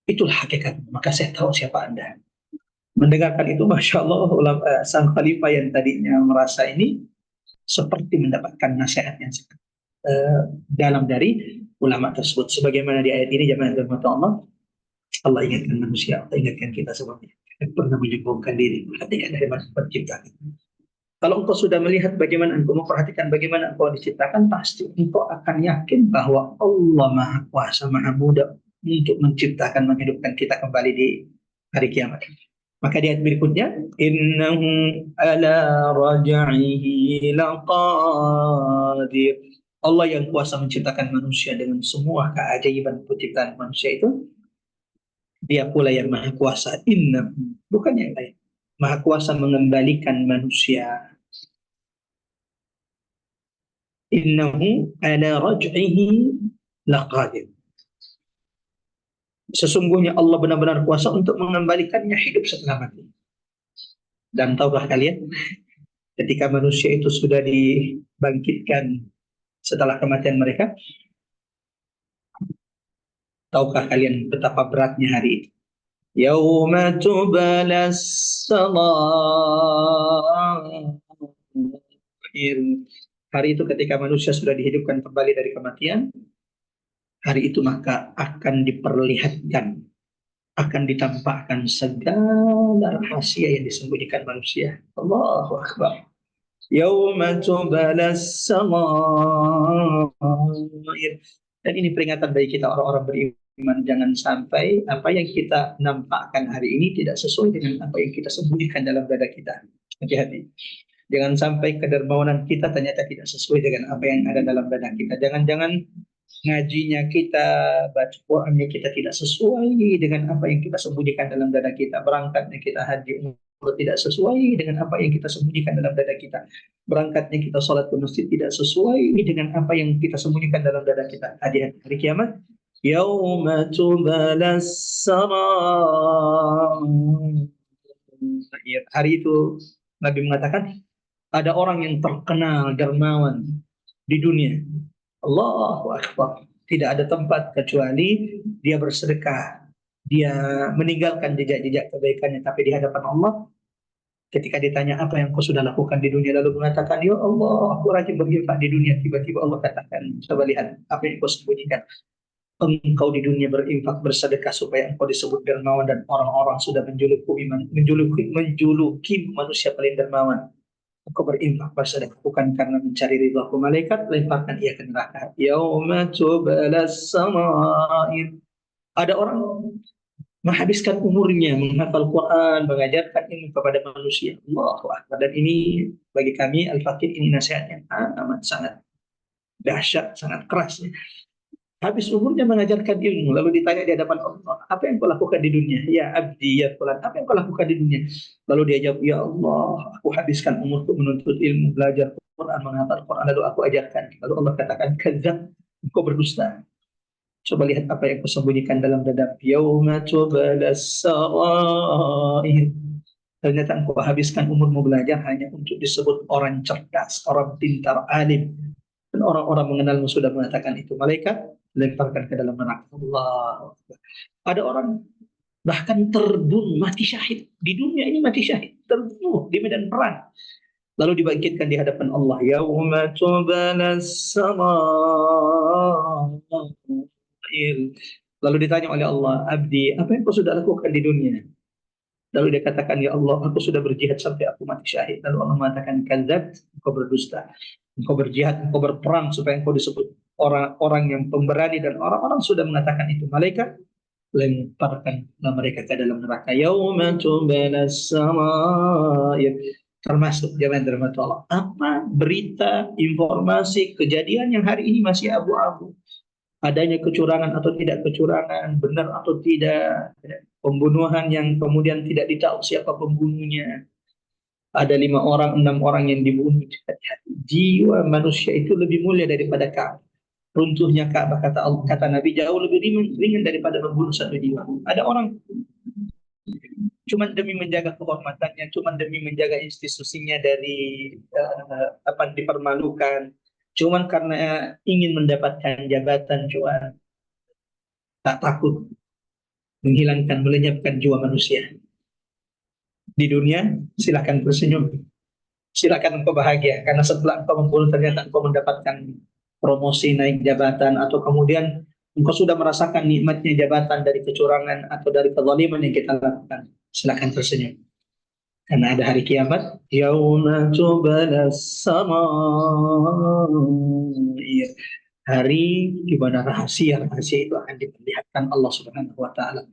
Itulah hakikat. Maka saya tahu siapa Anda. Mendengarkan itu, Masya Allah, sang khalifah yang tadinya merasa ini seperti mendapatkan nasihat yang sangat dalam dari ulama tersebut. Sebagaimana di ayat ini, jemaah rahmati Allah, Allah ingatkan manusia, Allah ingatkan kita semuanya. Pernah menyombongkan diri, perhatikan dari mana penciptaan. Kalau engkau sudah melihat bagaimana engkau memperhatikan bagaimana engkau diciptakan, pasti engkau akan yakin bahwa Allah Maha Kuasa, Maha Mudah untuk menciptakan, menghidupkan kita kembali di hari kiamat. Maka di ayat berikutnya, innahu ala raj'ihi laqadir. Allah yang kuasa menciptakan manusia dengan semua keajaiban penciptaan manusia itu, dia pula yang maha kuasa. Innahu, bukan yang lain, maha kuasa mengembalikan manusia. Innahu ala raj'ihi laqadir. Sesungguhnya Allah benar-benar kuasa untuk mengembalikannya hidup setelah mati. Dan tahukah kalian, ketika manusia itu sudah dibangkitkan setelah kematian mereka, tahukah kalian betapa beratnya hari itu? Yauma tubalas sarair. Hari itu ketika manusia sudah dihidupkan kembali dari kematian, hari itu maka akan diperlihatkan, akan ditampakkan segala rahasia yang disembunyikan manusia. Allahu Akbar. Yauma tubalas sarair. Dan ini peringatan bagi kita orang-orang beriman, jangan sampai apa yang kita nampakkan hari ini tidak sesuai dengan apa yang kita sembunyikan dalam dada kita. Hati-hati. Jangan sampai kedermawanan kita ternyata tidak sesuai dengan apa yang ada dalam dada kita. Jangan-jangan ngajinya kita, baca Qur'annya kita tidak sesuai dengan apa yang kita sembunyikan dalam dada kita. Berangkatnya kita haji umroh tidak sesuai dengan apa yang kita sembunyikan dalam dada kita. Berangkatnya kita sholat ke masjid tidak sesuai dengan apa yang kita sembunyikan dalam dada kita. Hari kiamat, yauma tubalas sarair. Hari itu Nabi mengatakan ada orang yang terkenal dermawan di dunia. Allahu Akbar. Tidak ada tempat kecuali dia bersedekah, dia meninggalkan jejak-jejak kebaikannya, tapi di hadapan Allah ketika ditanya apa yang kau sudah lakukan di dunia, lalu mengatakan, ya Allah, aku rajin berinfak di dunia. Tiba-tiba Allah katakan, coba lihat apa yang kau sembunyikan. Engkau di dunia berinfak, bersedekah supaya engkau disebut dermawan, dan orang-orang sudah menjuluki manusia paling dermawan. Engkau berinfak bersedekah bukan karena mencari ridha malaikat, lemparkan ia ke neraka. Yauma tubalas sarair. Ada orang menghabiskan umurnya menghafal Quran, mengajarkan ilmu kepada manusia. Allahu Akbar. Dan ini bagi kami Al-Faqih, ini nasihat yang amat sangat dahsyat, sangat keras. Habis umurnya mengajarkan ilmu, lalu ditanya di hadapan Allah, apa yang kau lakukan di dunia? Ya abdi, ya fulan, apa yang kau lakukan di dunia? Lalu dia jawab, ya Allah, aku habiskan umurku menuntut ilmu, belajar Quran, menghafal Quran, lalu aku ajarkan. Lalu Allah katakan, kadzab, engkau berdusta. Coba lihat apa yang kau sembunyikan dalam dada. Yauma tubalas sarair. Ternyata engkau habiskan umurmu belajar hanya untuk disebut orang cerdas, orang pintar, alim. Dan orang-orang mengenalmu sudah mengatakan itu. Malaikat lemparkan ke dalam neraka. Allah. Ada orang bahkan terbunuh, mati syahid. Di dunia ini mati syahid. Terbunuh di medan perang. Lalu dibangkitkan di hadapan Allah. Yauma tubalas sarair. Lalu ditanya oleh Allah, abdi, apa yang kau sudah lakukan di dunia? Lalu dia katakan, ya Allah, aku sudah berjihad sampai aku mati syahid. Lalu Allah mengatakan, kadzab, engkau berdusta. Engkau berjihad, engkau berperang supaya engkau disebut orang-orang yang pemberani dan orang-orang sudah mengatakan itu, malaikat lemparkanlah mereka ke dalam neraka. Yauma tubalas samaa'ir. Termasuk jaman rahmat Allah. Apa berita, informasi, kejadian yang hari ini masih abu-abu. Adanya kecurangan atau tidak kecurangan, benar atau tidak, pembunuhan yang kemudian tidak ditahu siapa pembunuhnya. Ada 5 orang, 6 orang yang dibunuh. Jiwa manusia itu lebih mulia daripada Ka'bah. Runtuhnya Ka'bah, kata Nabi, jauh lebih ringan daripada membunuh satu jiwa. Ada orang cuma demi menjaga kehormatannya, cuma demi menjaga institusinya dari dipermalukan, cuma karena ingin mendapatkan jabatan, cuma tak takut melenyapkan jiwa manusia. Di dunia silakan bersenyum, silakan engkau bahagia, karena setelah engkau membunuh ternyata engkau mendapatkan promosi, naik jabatan, atau kemudian engkau sudah merasakan nikmatnya jabatan dari kecurangan atau dari kezaliman yang kita lakukan. Silakan tersenyum. Karena ada hari kiamat, yauma tubalas samaa'ir. Hari di mana rahasia itu akan diperlihatkan Allah Subhanahu wa taala.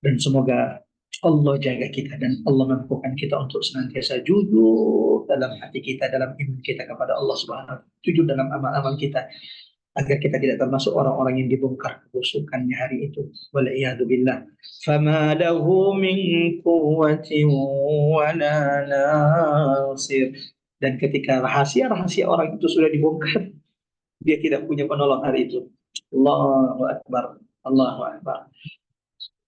Dan semoga Allah jaga kita dan Allah mampukan kita untuk senantiasa jujur dalam hati kita, dalam iman kita kepada Allah Subhanahu wa taala, jujur dalam amal-amal kita, agar kita tidak termasuk orang-orang yang dibongkar kebusukannya hari itu. Wal'iyadu billah. Fama lahu min quwwatin wala nasir. Dan ketika rahasia-rahasia orang itu sudah dibongkar, dia tidak punya penolong hari itu. Allahu Akbar. Allahu Akbar.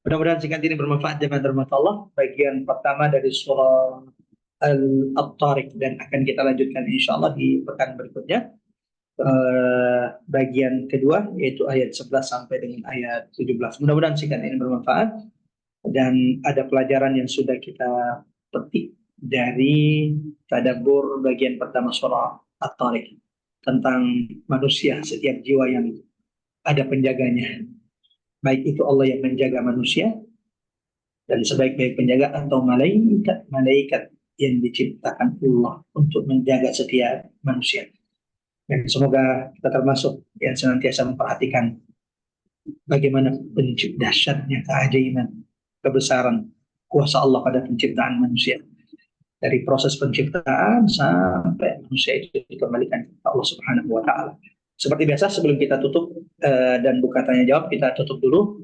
Mudah-mudahan singkat ini bermanfaat jemaah rahmat Allah. Bagian pertama dari surah Al-Tariq, dan akan kita lanjutkan insyaAllah di pekan berikutnya. Bagian kedua yaitu ayat 11 sampai dengan ayat 17. Mudah-mudahan singkat ini bermanfaat dan ada pelajaran yang sudah kita petik dari tadabbur bagian pertama surah At-Tariq tentang manusia, setiap jiwa yang ada penjaganya, baik itu Allah yang menjaga manusia dan sebaik-baik penjaga atau malaikat yang diciptakan Allah untuk menjaga setiap manusia. Dan semoga kita termasuk yang senantiasa memperhatikan bagaimana dahsyatnya keajaiban, kebesaran kuasa Allah pada penciptaan manusia. Dari proses penciptaan sampai manusia itu dikembalikan kepada Allah Subhanahu wa taala. Seperti biasa, sebelum kita tutup dan buka tanya jawab, kita tutup dulu.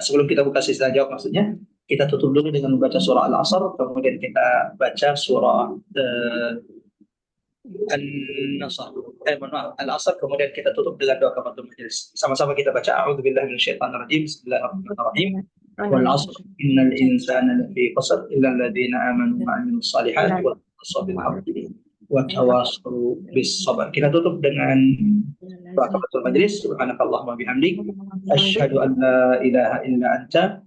Sebelum kita buka sesi tanya jawab, maksudnya kita tutup dulu dengan membaca surah Al-Asr, kemudian kita baca surah An-Nasr, Al-Asr, kemudian kita tutup dengan doa kafaratul majelis. Sama-sama kita baca a'udzubillahi minasyaitonirrajim. Bismillahirrahmanirrahim. Wal 'asr innal insana lafi khusr illa alladziina aamanu wa 'amilus shalihati wa tawassaw bil haqqi wa tawassaw bis sabr. Kita tutup dengan doa kafaratul majelis. Subhanakallahumma bihamdik asyhadu an la ilaha illa anta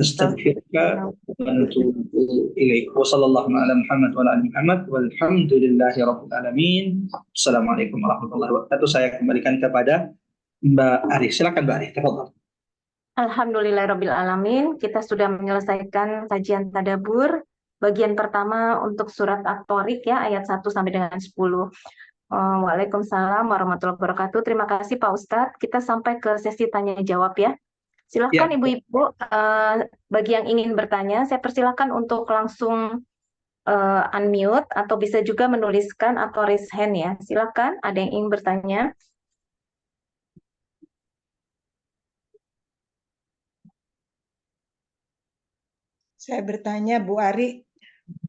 nastaghfiruka wa natubu ilaik. Wa sallallahu ala Muhammad wa ala ali Muhammad walhamdulillahi rabbil alamin. Assalamualaikum warahmatullahi wabarakatuh. Saya kembalikan kepada Mbak Ari. Silakan Mbak Ari, tafadhol. Alhamdulillahirabbil alamin. Kita sudah menyelesaikan kajian tadabbur bagian pertama untuk surat At-Tariq ya, ayat 1 sampai dengan 10. Waalaikumsalam warahmatullahi wabarakatuh. Terima kasih Pak Ustadz. Kita sampai ke sesi tanya jawab ya. Silahkan Ya. Ibu-Ibu, bagi yang ingin bertanya, saya persilahkan untuk langsung unmute atau bisa juga menuliskan atau raise hand ya. Silahkan, ada yang ingin bertanya. Saya bertanya, Bu Ari.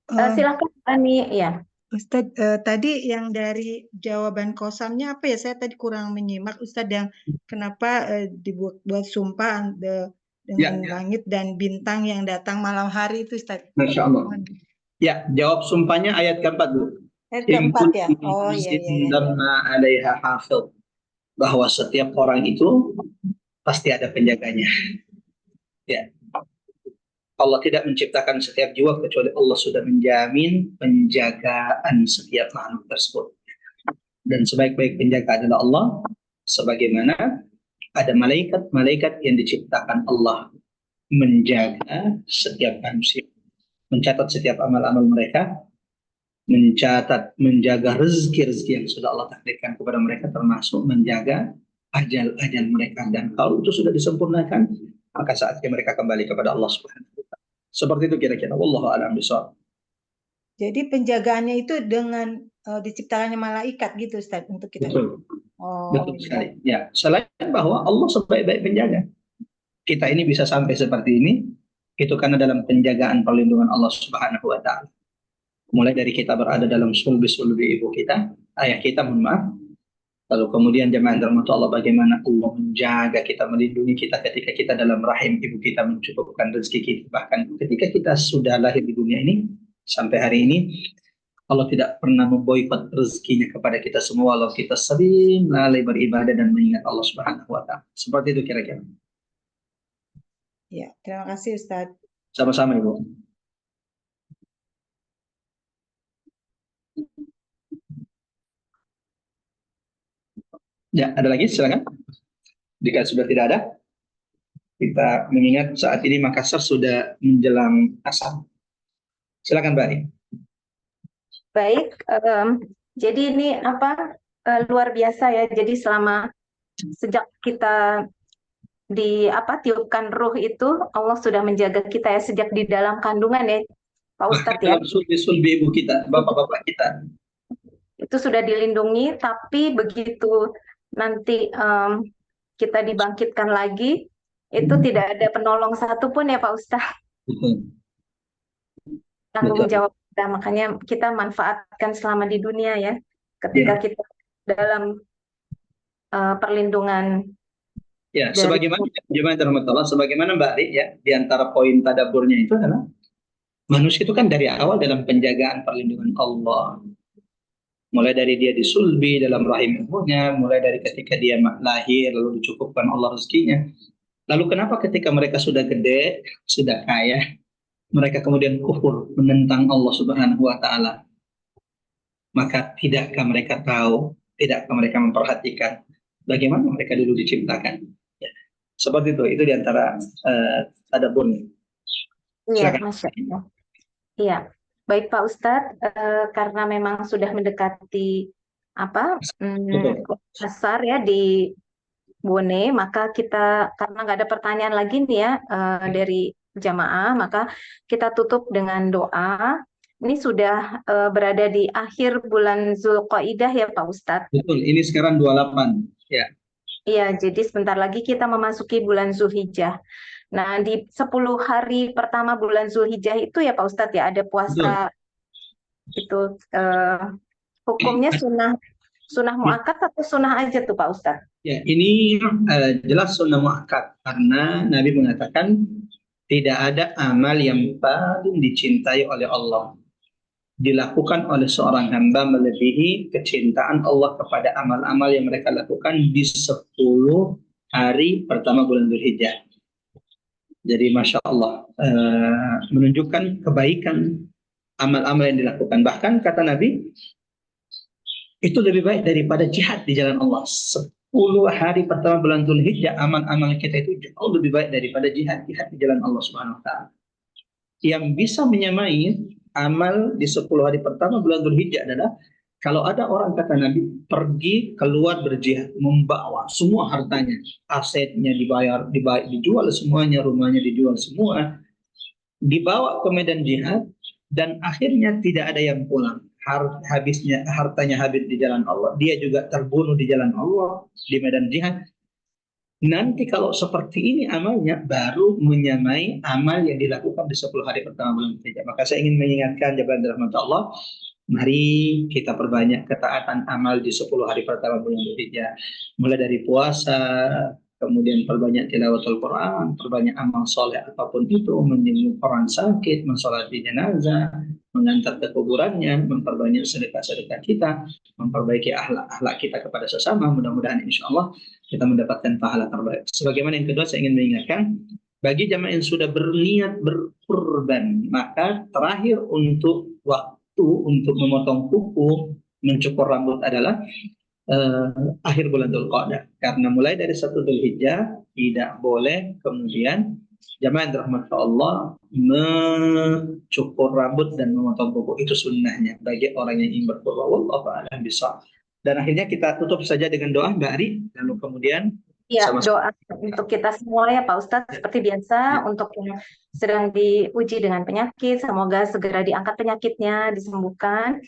Silahkan, Ani. Ya. Ustadz, tadi yang dari jawaban kosamnya apa ya? Saya tadi kurang menyimak, Ustadz, yang kenapa dibuat sumpah dengan langit dan bintang yang datang malam hari itu, Ustadz. Masya Allah. Ya, jawab sumpahnya ayat keempat, Bu. Ayat keempat ya? Oh iya. Alaiha hafidh. Bahwa setiap orang itu pasti ada penjaganya. Ya. Allah tidak menciptakan setiap jiwa kecuali Allah sudah menjamin penjagaan setiap makhluk tersebut. Dan sebaik-baik penjaga adalah Allah, sebagaimana ada malaikat yang diciptakan Allah menjaga setiap manusia, mencatat setiap amal-amal mereka, mencatat, menjaga rezeki-rezeki yang sudah Allah takdirkan kepada mereka, termasuk menjaga ajal-ajal mereka. Dan kalau itu sudah disempurnakan, maka saatnya mereka kembali kepada Allah Subhanahu wa Ta'ala. Seperti itu kira-kira. Wallahu a'lam bishawab. Jadi penjagaannya itu dengan diciptakannya malaikat gitu Ustaz untuk kita. Betul, Oh, betul sekali. Ya, selain bahwa Allah sebaik-baik penjaga, kita ini bisa sampai seperti ini, itu karena dalam penjagaan perlindungan Allah Subhanahu wa Ta'ala. Mulai dari kita berada dalam sulbi-sulbi ibu kita, ayah kita, mohon maaf. Lalu kemudian jemaah dirahmati Allah, bagaimana Allah menjaga kita, melindungi kita ketika kita dalam rahim ibu kita, mencukupkan rezeki kita. Bahkan ketika kita sudah lahir di dunia ini, sampai hari ini, Allah tidak pernah memboikot rezekinya kepada kita semua, walau kita sering lalai beribadah dan mengingat Allah Subhanahu wa Ta'ala. Seperti itu kira-kira. ya, terima kasih Ustaz. Sama-sama Ibu. Ya, ada lagi? Silakan. Jika sudah tidak ada, kita mengingat saat ini Makassar sudah menjelang asar. Silakan Mbak Ani. Baik, jadi ini luar biasa ya. Jadi sejak kita tiupkan ruh itu, Allah sudah menjaga kita ya sejak di dalam kandungan ya, Pak Ustadz ya. Dalam sulbi-sulbi ibu kita, bapak-bapak kita. Itu sudah dilindungi, tapi begitu nanti kita dibangkitkan lagi, itu tidak ada penolong satupun ya Pak Ustadz. Tanggung jawab kita, makanya kita manfaatkan selama di dunia ya, ketika kita dalam perlindungan. Ya, sebagaimana Mbak Ri ya, di antara poin tadaburnya itu adalah manusia itu kan dari awal dalam penjagaan perlindungan Allah. Mulai dari dia disulbi dalam rahim ibunya, mulai dari ketika dia lahir lalu dicukupkan Allah rezekinya. Lalu kenapa ketika mereka sudah gede, sudah kaya, mereka kemudian kufur menentang Allah Subhanahu wa Ta'ala? Maka tidakkah mereka tahu, tidakkah mereka memperhatikan bagaimana mereka dulu diciptakan? Ya. Seperti itu diantara tadaburnya. Iya, Masya Allah. Iya, baik Pak Ustadz, karena memang sudah mendekati asar ya di Bone, maka kita karena nggak ada pertanyaan lagi nih ya dari jamaah, maka kita tutup dengan doa. Ini sudah berada di akhir bulan Zulqaidah ya Pak Ustadz. Betul, ini sekarang 28 ya. Iya, jadi sebentar lagi kita memasuki bulan Zulhijjah. Nah, di 10 hari pertama bulan Zulhijjah itu ya Pak Ustadz ya, ada puasa. Betul. Itu hukumnya sunnah muakkad atau sunnah aja tuh Pak Ustadz? Ya, ini jelas sunnah muakkad karena Nabi mengatakan tidak ada amal yang paling dicintai oleh Allah dilakukan oleh seorang hamba melebihi kecintaan Allah kepada amal-amal yang mereka lakukan di 10 hari pertama bulan Dzulhijjah. Jadi Masya Allah menunjukkan kebaikan amal-amal yang dilakukan. Bahkan kata Nabi, itu lebih baik daripada jihad di jalan Allah. 10 hari pertama bulan Dzulhijjah, amal-amal kita itu jauh lebih baik daripada jihad di jalan Allah Subhanahu wa Ta'ala. Yang bisa menyamai amal di 10 hari pertama bulan Dzulhijjah adalah kalau ada orang, kata Nabi, pergi keluar berjihad, membawa semua hartanya, asetnya dijual semuanya, rumahnya dijual semua, dibawa ke medan jihad, dan akhirnya tidak ada yang pulang. Hartanya habis di jalan Allah, dia juga terbunuh di jalan Allah di medan jihad. Nanti kalau seperti ini amalnya baru menyamai amal yang dilakukan di 10 hari pertama bulan Dzulhijjah. Maka saya ingin mengingatkan jemaah dirahmati Allah, mari kita perbanyak ketaatan amal di 10 hari pertama bulan Dzulhijjah. Mulai dari puasa, kemudian perbanyak tilawatul Quran, perbanyak amal soleh apapun itu, menjenguk orang sakit, mensolati jenazah, mengantar ke kuburannya, memperbanyak sedekah-sedekah kita, memperbaiki akhlak kita kepada sesama. Mudah-mudahan insya Allah kita mendapatkan pahala terbaik. Sebagaimana yang kedua, saya ingin mengingatkan bagi jamaah yang sudah berniat berkurban, maka terakhir untuk waktu untuk memotong kuku, mencukur rambut adalah akhir bulan Dzulqa'dah. Karena mulai dari 1 Dzulhijjah tidak boleh kemudian jamaah rahmat Allah mencukur rambut dan memotong kuku. Itu sunnahnya bagi orang yang ingin berkurban. Wallahu a'lam bishawab. Dan akhirnya kita tutup saja dengan doa Mbak Ari, lalu kemudian Ya, sama-sama. doa untuk kita semua ya Pak Ustadz, seperti biasa untuk yang sedang diuji dengan penyakit, semoga segera diangkat penyakitnya, disembuhkan.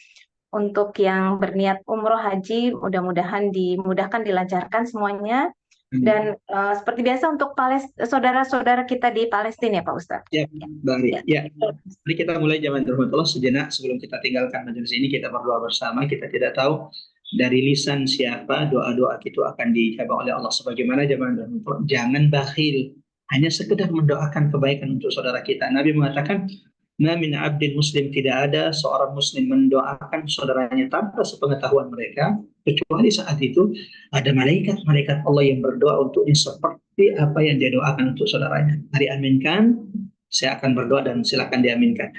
Untuk yang berniat umroh haji, mudah-mudahan dimudahkan, dilancarkan semuanya. Dan seperti biasa untuk saudara-saudara kita di Palestina ya Pak Ustadz. Ya, Mbak Ari. Ya. Mari kita mulai jamaah rahmatullah sejenak sebelum kita tinggalkan majelis ini, kita berdoa bersama. Kita tidak tahu dari lisan siapa doa-doa itu akan dijawab oleh Allah. Sebagaimana jamaah rahmatullah, jangan bakhil hanya sekedar mendoakan kebaikan untuk saudara kita. Nabi mengatakan, "Ma min 'abdin muslim," tidak ada seorang muslim mendoakan saudaranya tanpa sepengetahuan mereka, kecuali saat itu ada malaikat-malaikat Allah yang berdoa untuknya seperti apa yang dia doakan untuk saudaranya. Mari aminkan. Saya akan berdoa dan silakan diaminkan.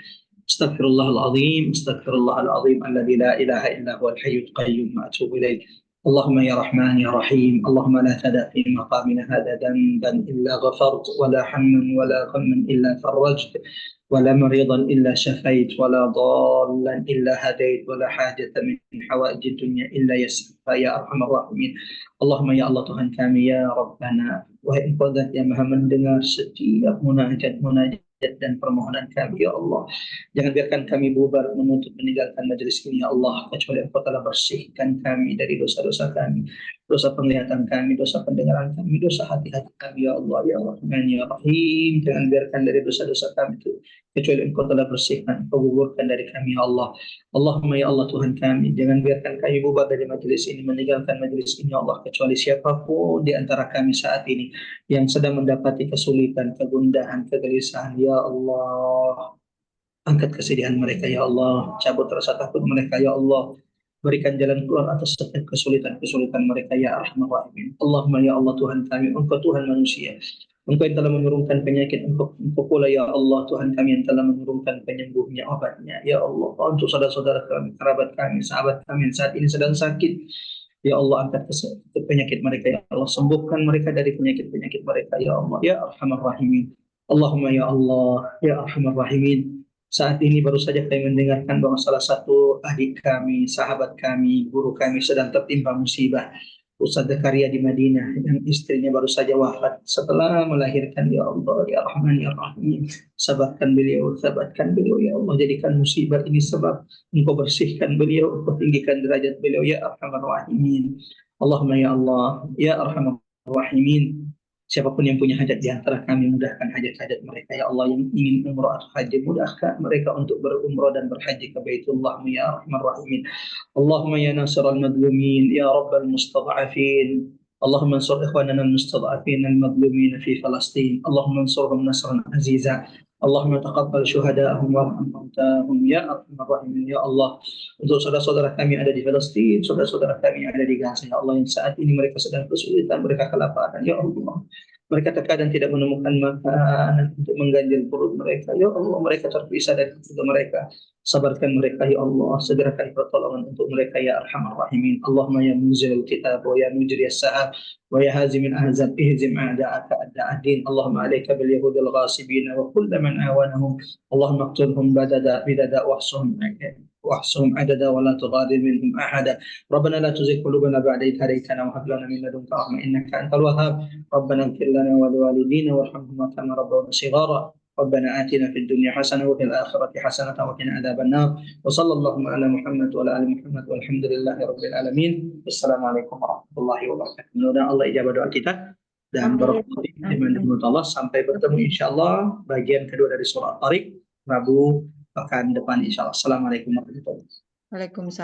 Astaghfirullahaladzim, astaghfirullahaladzim, alladzi la ilaha illa huwal hayyul qayyum, wa atubu ilaih. Allahumma ya Rahman ya Rahim, Allahumma la tada fi maqamina hadha dhanban illa ghafart, wa la hamman wa la ghamman illa farajt, wa la maridan illa shafait, wa la dhallan illa hadait, wa la hajata min hawaijid dunya illa yassarta ya arhamar rahimin. Allahumma ya Allah Tuhan kami ya Rabbana, wahai Engkau zat yang maha mendengar setiap munajat dan permohonan kami ya Allah. Jangan biarkan kami bubar menutup meninggalkan majelis ini ya Allah, kecuali Engkau telah bersihkan kami dari dosa-dosa kami, dosa penglihatan kami, dosa pendengaran kami, dosa hati-hati kami ya Allah ya Rahman ya Rahim. Jangan biarkan dari dosa-dosa kami itu, kecuali Engkau telah bersihkan, Engkau gugurkan dari kami ya Allah. Allahumma ya Allah Tuhan kami, jangan biarkan kami bubar dari majelis ini, meninggalkan majelis ini ya Allah, kecuali siapapun di antara kami saat ini yang sedang mendapati kesulitan, kegundahan, kegelisahan ya Allah. Angkat kesedihan mereka ya Allah, cabut rasa takut mereka ya Allah, berikan jalan keluar atas setiap kesulitan-kesulitan mereka ya Arhamar Rahimin. Allahumma ya Allah Tuhan kami, Engkau Tuhan manusia, Engkau yang telah menurunkan penyakit, Engkau pula ya Allah Tuhan kami yang telah menurunkan penyembuhnya, obatnya ya Allah. Untuk saudara-saudara kami, kerabat kami, sahabat kami yang saat ini sedang sakit, ya Allah angkat penyakit mereka ya Allah, sembuhkan mereka dari penyakit-penyakit mereka ya Allah ya Arhamar Rahimin. Allahumma ya Allah ya Arhamar Rahimin. Saat ini baru saja kami mendengarkan bahwa salah satu adik kami, sahabat kami, guru kami sedang tertimpa musibah. Ustaz Zakaria di Madinah yang istrinya baru saja wafat setelah melahirkan ya Allah ya Rahman ya Rahim. Sabarkan beliau ya Allah, jadikan musibah ini sebab Engkau bersihkan beliau, Engkau tinggikan derajat beliau ya Arhamar Rahimin. Allahumma ya Allah ya Arhamar Rahimin. Siapapun yang punya hajat di antara kami, mudahkan hajat-hajat mereka ya Allah. Yang ingin umrah atau haji, mudahkan mereka untuk berumrah dan berhaji ke Baitullah ya Arhamar Rahimin. Allahumma ya nasir al-madlumin, ya rabbal mustad'afin, Allahumma ansur ikhwanana al-mustad'afin al-madlumin fi Falastin, Allahumma ansurhum nasran aziza, Allahumma taqabbal syuhada'ahum warham mautahum ya Arhamar Rahimin. Ya Allah, untuk saudara-saudara kami yang ada di Palestina, saudara-saudara kami yang ada di Gaza ya Allah, yang saat ini mereka sedang kesulitan, mereka kelaparan ya Allah, mereka terkadang tidak menemukan makanan untuk mengganjal perut mereka ya Allah, mereka terpisah dari keluarga mereka. Sabarkan mereka ya Allah, segerakan pertolongan untuk mereka ya Arhamar Rahimin. Allahumma ya munzilul kitab wa ya mujriyas sahab wa ya hazimin ahzab ihzim a'da'aka a'da'ad-din. Allahumma alayka bil yahudil ghasibin wa kull man awanahum. Allahumma aqtulhum bidada واحصهم عددا ولا تغادر منهم احدا. ربنا لا تزغ قلوبنا بعد إذ هديتنا وهب لنا من لدنك رحمة إنك أنت الوهاب. ربنا اغفر لنا ولوالدينا وارحمهما كما ربونا صغارا. ربنا آتنا في الدنيا حسنة وفي الآخرة حسنة وقنا عذاب النار. وصلى اللهم على محمد وعلى آل محمد والحمد لله رب العالمين. Wassalamu alaikum warahmatullahi wabarakatuh. Mudah-mudahan Allah ijabah doa kita dan berkati dengan Allah. Sampai bertemu insyaallah bagian kedua dari surah Tariq Rabu pekan depan insyaallah. Assalamualaikum warahmatullahi wabarakatuh. Waalaikumsalam.